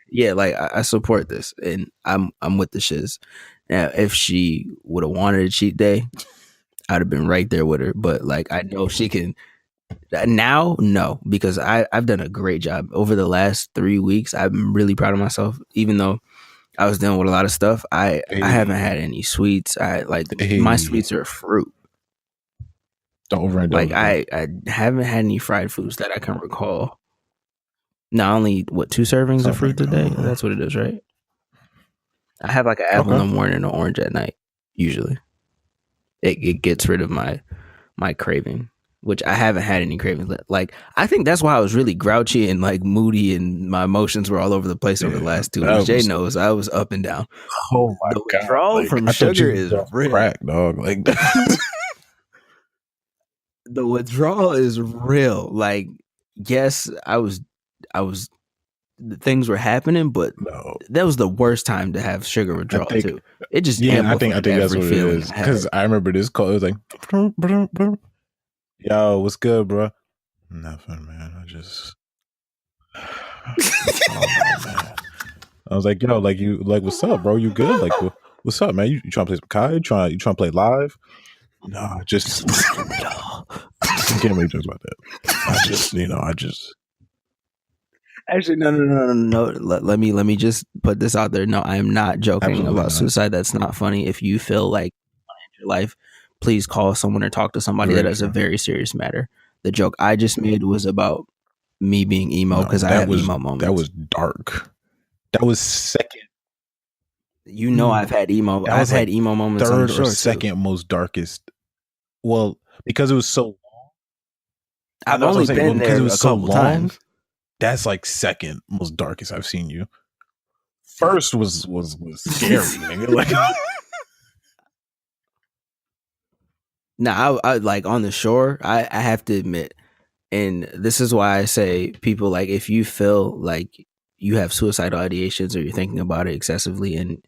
Yeah, like I support this, and I'm with the shiz. Now, if she would have wanted a cheat day, I'd have been right there with her. But like, I know she can. Now, no, because I've done a great job over the last 3 weeks. I'm really proud of myself, even though I was dealing with a lot of stuff. I haven't had any sweets. I like my sweets are fruit. Don't overindulge. Like I haven't had any fried foods that I can recall. Not only 2 servings of fruit a day. That's what it is, right? I have like an apple in the morning and an orange at night. Usually, it gets rid of my craving, which I haven't had any cravings. Like I think that's why I was really grouchy and like moody, and my emotions were all over the place over the last 2 weeks. Jay knows I was up and down. Oh my god! The withdrawal from sugar is real. Crack, dog. Like the withdrawal is real. Like, yes, I was things were happening, but that was the worst time to have sugar withdrawal too. It just I think that's what it is. Because I remember this call. It was like, yo, what's good, bro? Nothing, man. I just, oh, man. I was like, yo, like, what's up, bro? You good? Like, what's up, man? You trying to play some Kai? You trying to play live? No, just can't make jokes about that. I just. Actually, no. Let me just put this out there. No, I am not joking about suicide. That's not funny. If you feel like your life, please call someone or talk to somebody. That is a very serious matter. The joke I just made was about me being emo because I have emo moments. That was dark. That was second. You know, I've had emo. I've had emo moments. Third or second most darkest. Well, because it was so long. I've only been there because it was so long. Times. That's like second most darkest I've seen you. First was scary, nigga. Like, now I like on the shore. I have to admit, and this is why I say people like if you feel like you have suicidal ideations or you're thinking about it excessively, and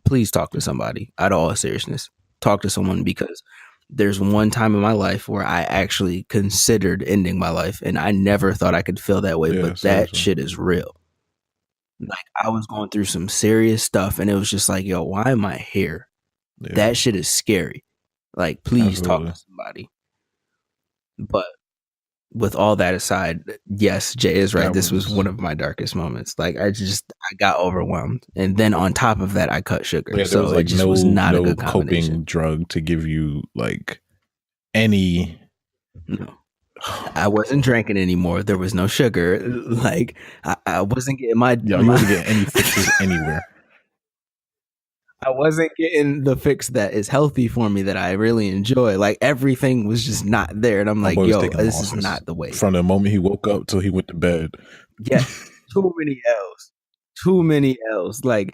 please talk to somebody. Out of all seriousness, talk to someone because there's one time in my life where I actually considered ending my life and I never thought I could feel that way, but that shit is real. Like I was going through some serious stuff and it was just like, yo, why am I here? Yeah. That shit is scary. Like, please talk to somebody. But with all that aside, yes, Jay is right. This was one of my darkest moments. Like I got overwhelmed. And then on top of that, I cut sugar. Yeah, so like it just was not a good combination. Coping drug to give you like any. No. I wasn't drinking anymore. There was no sugar. Like I wasn't getting you wasn't getting any fixes anywhere. I wasn't getting the fix that is healthy for me that I really enjoy. Like everything was just not there. And I'm like, yo, this is not the way. From the moment he woke up till he went to bed. Yeah. Too many L's. Like,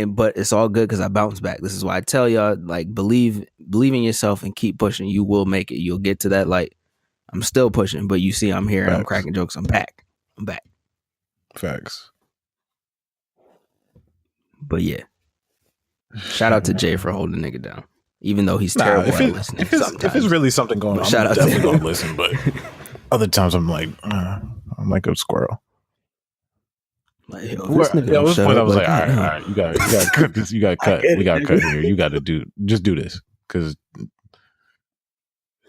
but it's all good because I bounced back. This is why I tell y'all, like, believe in yourself and keep pushing. You will make it. You'll get to that light. I'm still pushing, but you see, I'm here. I'm cracking jokes. I'm back. Facts. But yeah. Shout out to Jay for holding the nigga down, even though he's terrible at listening. If it's really something going on, I'm definitely gonna listen. But other times, I'm like a squirrel. Like, yo, I was like, all right, you gotta cut this. You gotta cut. We gotta cut here. You gotta do this because.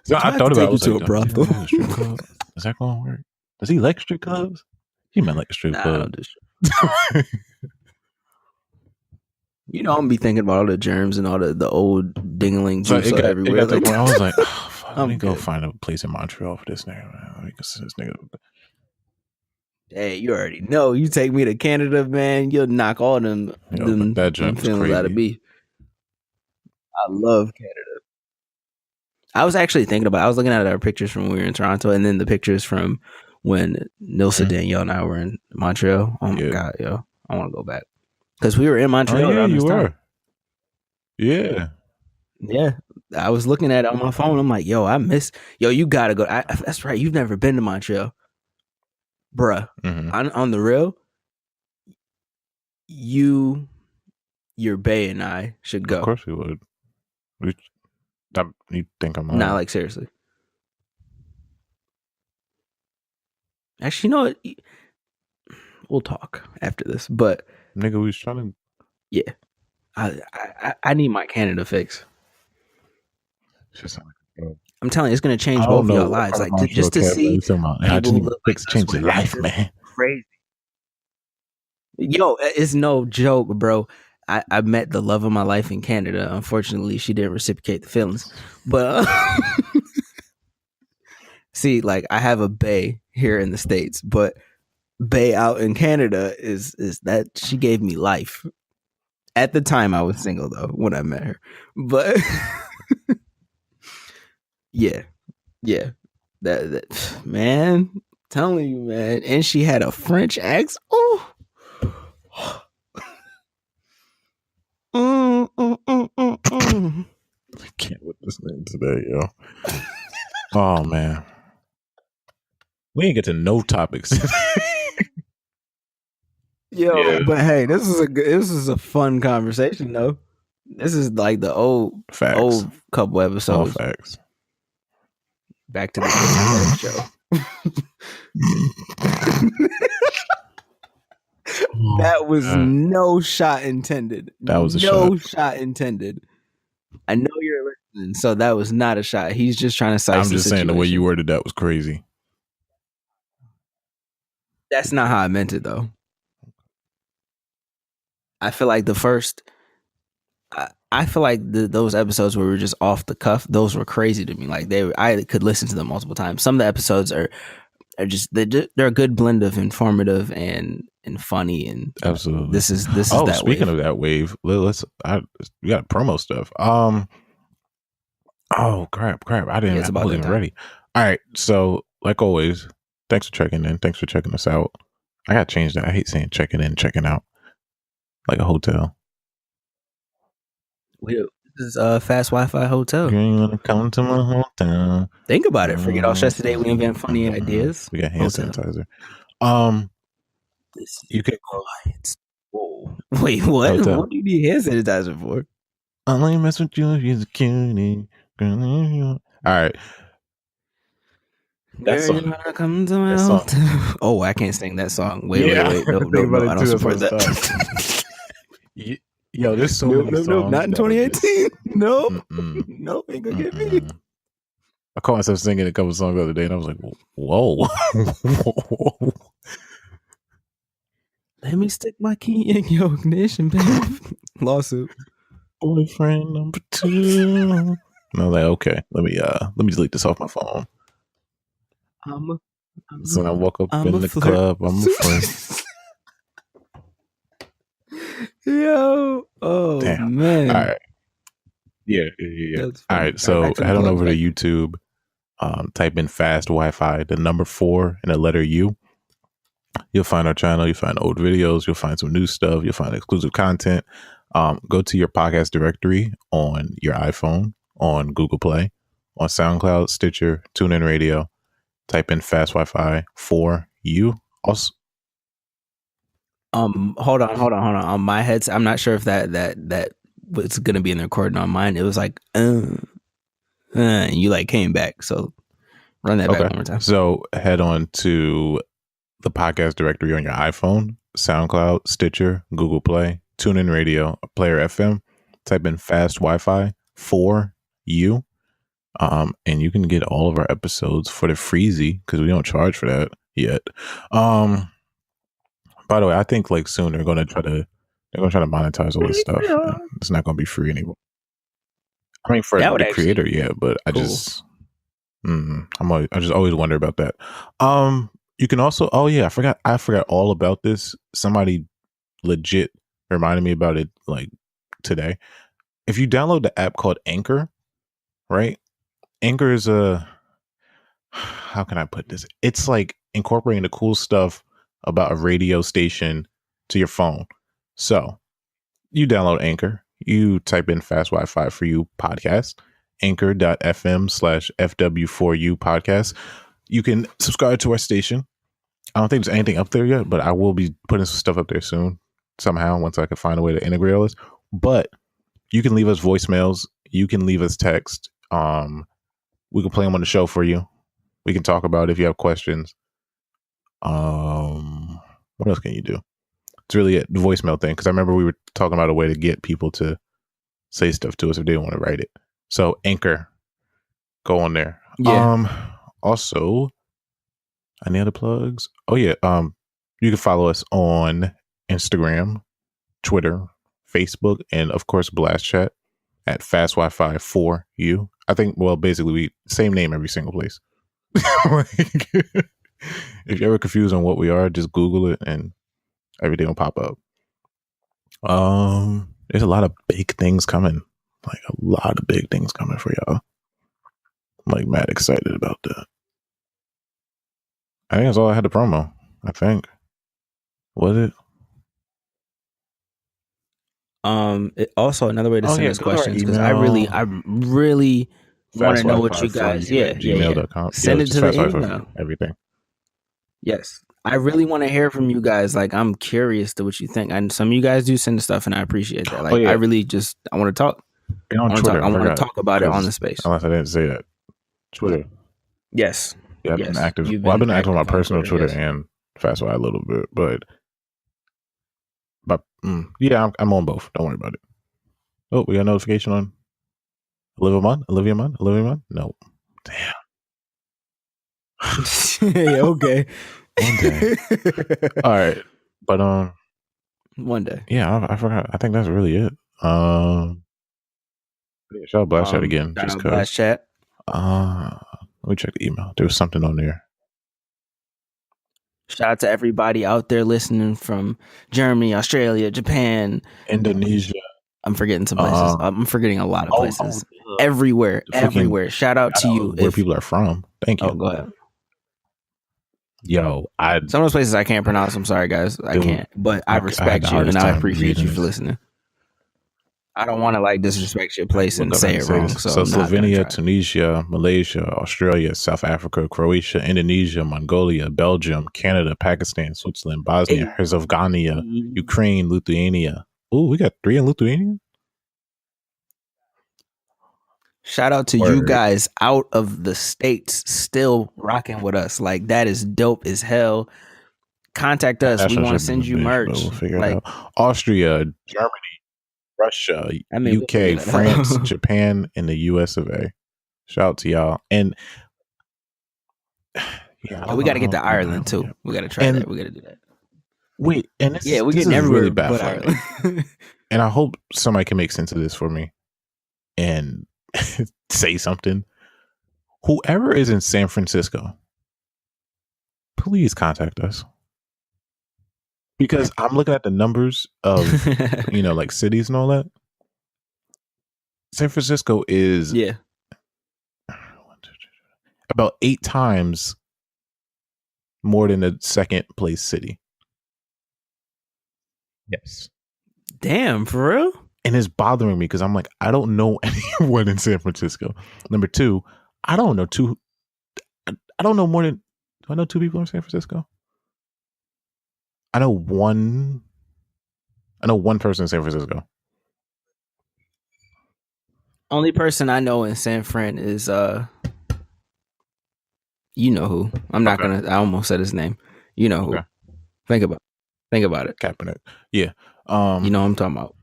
So I thought about it. To a brothel. Is that gonna work? Does he like strip clubs? He meant like a strip club. You know, I'm gonna be thinking about all the germs and all the old dingling So juice everywhere. it got to the Like, point I was like, oh, fuck, let I'm me go good. find a place in Montreal for this nigga, man. Let me go see this nigga. Hey, you already know. You take me to Canada, man, you'll knock all them Yo, but that them jump was feelings out of crazy. me. I love Canada. I was actually thinking about. I was looking at our pictures from when we were in Toronto, and then the pictures from when Nilsa, Danielle, and I were in Montreal. Oh my god, yo, I want to go back because we were in Oh Montreal yeah, around you this time. were. Yeah. Yeah, I was looking at it on my phone. I'm like, yo, I miss. Yo, you gotta go. That's right. You've never been to Montreal, bruh. On the real, your bae and I should go. Of course we would. You think I'm Not like seriously. Actually, you know what? We'll talk after this. But nigga, we was trying to. Yeah, I need my Canada fix. I'm telling you, it's gonna change both of y'all lives. Like just to see people who look like us change your with life, accents, man. crazy. Yo, it's no joke, bro. I met the love of my life in Canada. Unfortunately, she didn't reciprocate the feelings. But see, like I have a bae here in the States, but bae out in Canada is that she gave me life. At the time, I was single though when I met her, but yeah, that man, telling you, man, and she had a French accent. Oh. I can't with this name today, yo. Oh man, we ain't get to no topics. Yo, but hey, this is a fun conversation though. This is like the old couple episodes. All facts. Back to the show. That was no shot intended. That was no shot intended. I know you're listening, so that was not a shot. He's just trying to size. I'm just saying the way you worded that was crazy. That's not how I meant it, though. I feel like the first. I feel like those episodes where we were just off the cuff, those were crazy to me. Like I could listen to them multiple times. Some of the episodes are just they're a good blend of informative and funny, and absolutely. This is that. Speaking wave. of that wave, we got promo stuff. Oh crap! I wasn't ready. All right, so like always, thanks for checking in. Thanks for checking us out. I gotta change that. I hate saying checking in, checking out, like a hotel. This is a fast Wi-Fi hotel. You ain't gonna come to my hotel. Think about it. Forget all stress today. We invent funny ideas. We got hand sanitizer. You can quiet. Whoa. Wait, what? Hotel. What do you need hand sanitizer for? I only mess with you if you're a cutie. All right. That's come to my hotel. Oh, I can't sing that song. Wait. No, I don't support that. Yo, there's so many songs. No, not in 2018. No, ain't gonna get me. I caught myself singing a couple songs the other day, and I was like, "Whoa, whoa." Let me stick my key in your ignition, babe. Lawsuit. Boyfriend number 2. And I was like, okay, let me delete this off my phone. So when I walk up in the club, I'm a friend. Yo, oh damn. Man. All right. Yeah. All right, so head on over to YouTube. Type in fast Wi-Fi, the number 4 and the letter U. You'll find our channel. You'll find old videos. You'll find some new stuff. You'll find exclusive content. Go to your podcast directory on your iPhone, on Google Play, on SoundCloud, Stitcher, TuneIn Radio. Type in fast Wi-Fi 4U. Also, hold on. On my headset, I'm not sure if that was gonna be in the recording. On mine, it was like, and you like came back. So run that back one more time. So head on to the podcast directory on your iPhone, SoundCloud, Stitcher, Google Play, TuneIn Radio, Player FM. Type in fast Wi-Fi 4U. And you can get all of our episodes for the freezy because we don't charge for that yet. By the way, I think like soon they're going to try to They're gonna try to monetize all this stuff. It's not gonna be free anymore. I mean, for That would the actually creator, be yeah, but I cool. just, I just always wonder about that. You can also, oh yeah, I forgot all about this. Somebody legit reminded me about it like today. If you download the app called Anchor, right? Anchor is how can I put this? It's like incorporating the cool stuff about a radio station to your phone. So you download Anchor, you type in Fast Wi-Fi for You podcast, anchor.fm/FW4U podcast. You can subscribe to our station. I don't think there's anything up there yet, but I will be putting some stuff up there soon, somehow, once I can find a way to integrate all this. But you can leave us voicemails. You can leave us text. We can play them on the show for you. We can talk about it if you have questions. What else can you do? It's really the voicemail thing, because I remember we were talking about a way to get people to say stuff to us if they don't want to write it. So Anchor, go on there. Yeah. Also, any other plugs? Oh yeah. You can follow us on Instagram, Twitter, Facebook, and of course Blast Chat at Fast Wi-Fi for You. I think, well, basically we same name every single place. Like, if you're ever confused on what we are, just Google it and everything will pop up. There's a lot of big things coming. Like a lot of big things coming for y'all. I'm like mad excited about that. I think that's all I had to promo. I think. Was it? Also another way to send us Go to our questions, because email. I really want to know what you guys. Yeah. gmail.com. Send it to the email. Everything. Yes. I really want to hear from you guys. Like, I'm curious to what you think. And some of you guys do send stuff, and I appreciate that. Like, I really just, I want to talk. And on Twitter, I want to talk about it on the space. Unless I didn't say that. Twitter. Yes. Yeah, I've been active. I've been active on my personal Twitter and FastWire a little bit, but yeah, I'm on both. Don't worry about it. Oh, we got a notification on Olivia Munn? No. Damn. Yeah, okay. One day. All right. But one day. Yeah, I forgot. I think that's really it. Shout out Blast Chat again. Shout out Blast Chat. Let me check the email. There was something on there. Shout out to everybody out there listening from Germany, Australia, Japan, Indonesia. I'm forgetting some places. I'm forgetting a lot of places. Everywhere. Shout out to you. Where people are from. Thank you. Oh, go ahead. Yo, some of those places I can't pronounce. I'm sorry, guys. I can't. But I respect you, and I appreciate you for listening. I don't want to like disrespect your place and say it wrong. So Slovenia, Tunisia, Malaysia, Australia, South Africa, Croatia, Indonesia, Mongolia, Belgium, Canada, Pakistan, Switzerland, Bosnia, Herzegovina, Ukraine, Lithuania. Oh, we got 3 in Lithuania. Shout out to you guys out of the States still rocking with us. Like, that is dope as hell. Contact us. We want to send you merch. We'll figure it out. Austria, Germany, Russia, UK, France, Japan, and the US of A. Shout out to y'all. And we got to get to Ireland too. We got to try that. We got to do that. Wait, and we're getting everywhere really bad but for Ireland. me. And I hope somebody can make sense of this for me and say something. Whoever is in San Francisco, please contact us. Because I'm looking at the numbers of, like cities and all that. San Francisco is about 8 times more than the second place city. Yes. Damn, for real? And it's bothering me because I'm like, I don't know anyone in San Francisco. Number 2, I don't know more than, do I know 2 people in San Francisco? I know one person in San Francisco. Only person I know in San Fran is you know who. I'm not gonna. I almost said his name. You know who. Think about it. Kaepernick. Yeah. You know what I'm talking about.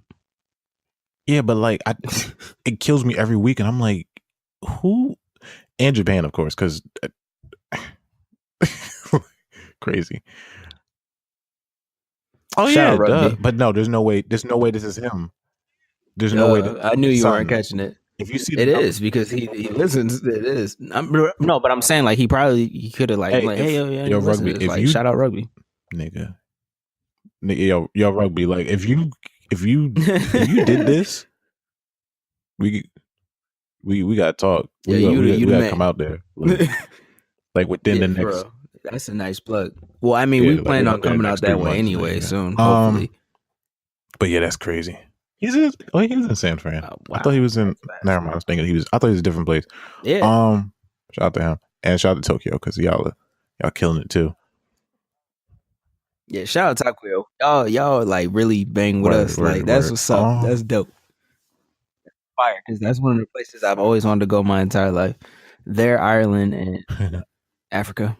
Yeah, but like, it kills me every week, and I'm like, who? And Japan, of course, because crazy. Oh Shout yeah, out Rugby. duh. But no, there's no way this is him. There's no way that, I knew you son, weren't catching it. If you see It is because he listens. It is. No, but I'm saying like he could have like, hey, yo, Rugby, if like, you shout out Rugby, nigga, yo, Rugby, like if you did this, we gotta talk. We gotta come out there, like within the next. Bro, that's a nice plug. Well, I mean, we plan on coming out that way anyway soon, hopefully. But yeah, that's crazy. He was in San Fran. Wow. I thought he was in. Never mind. I thought he was a different place. Yeah. Shout out to him and shout out to Tokyo because y'all killing it too. Yeah, shout out to Tokyo. Y'all like really bang with us. That's what's up. That's dope. Fire, because that's one of the places I've always wanted to go my entire life. There, Ireland and Africa.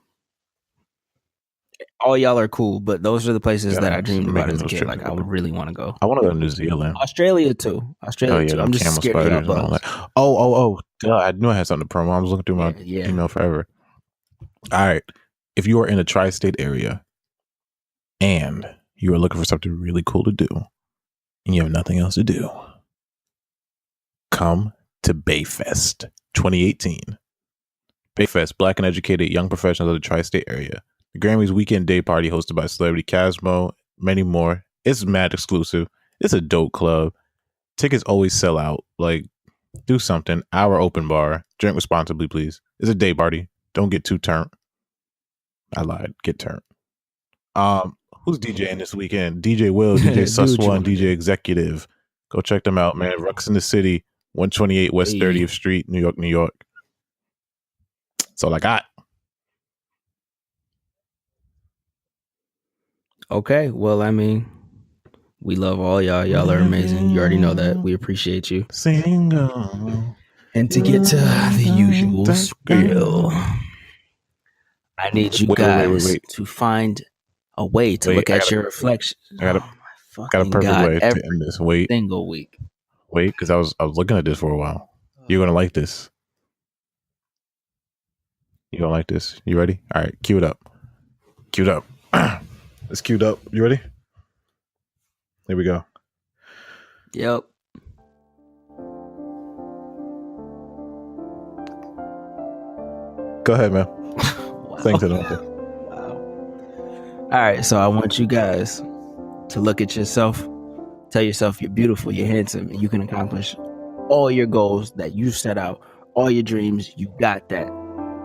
All y'all are cool, but those are the places that I dreamed about as a kid. Like I would really want to go. I want to go to New Zealand, Australia too. I'm just scared of y'all bugs. Oh! Duh, I knew I had something to promo. I was looking through my email forever. All right, if you are in a tri-state area and you are looking for something really cool to do, and you have nothing else to do, come to Bayfest 2018. Bayfest, Black and educated young professionals of the tri-state area. The Grammys weekend day party hosted by celebrity Casmo, many more. It's mad exclusive. It's a dope club. Tickets always sell out. Like, do something. Our open bar. Drink responsibly, please. It's a day party. Don't get too turned. I lied. Get turned. Who's DJing this weekend? DJ Will, DJ Sus One, DJ Executive. Go check them out, man. Rux in the City, 128 West 30th Street, New York, New York. That's all I got. Okay, well, I mean, we love all y'all. Y'all are amazing. You already know that. We appreciate you. Single. And to get to the usual spiel, I need you guys to find a way to look at your reflection. I got a perfect way to end this. Wait. Single week. Wait, because I was looking at this for a while. You're gonna like this. You gonna like this. You ready? All right, cue it up. Cue it up. It's queued up. You ready? Here we go. Yep. Go ahead, man. Wow. Thanks, wow. All right, so I want you guys to look at yourself. Tell yourself you're beautiful, you're handsome, and you can accomplish all your goals that you set out, all your dreams. You got that.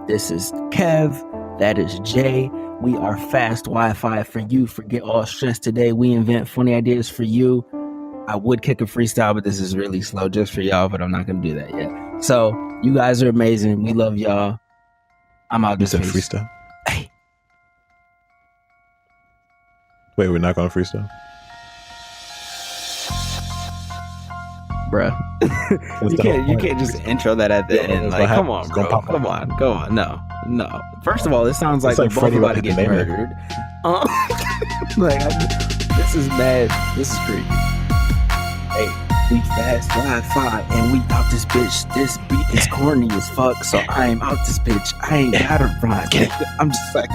This is Kev. That is Jay. We are fast Wi-Fi for you. Forget all stress today. We invent funny ideas for you. I would kick a freestyle, but this is really slow just for y'all, but I'm not going to do that yet. So you guys are amazing. We love y'all. I'm out this freestyle. Hey. Wait, we're not going to freestyle? Bruh. you can't just intro that at the end. Like, come on, bro. Come on. No. First of all, this sounds like we're both about to get murdered. This is bad. This is creepy. Hey, we fast Wi-Fi and we out this bitch. This beat is corny as fuck, so I am out this bitch. I ain't got a rhyme. I'm just like,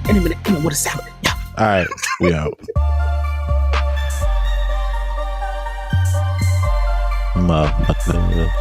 in a minute, what a salad. Yeah. All right, we out. Motherfucker.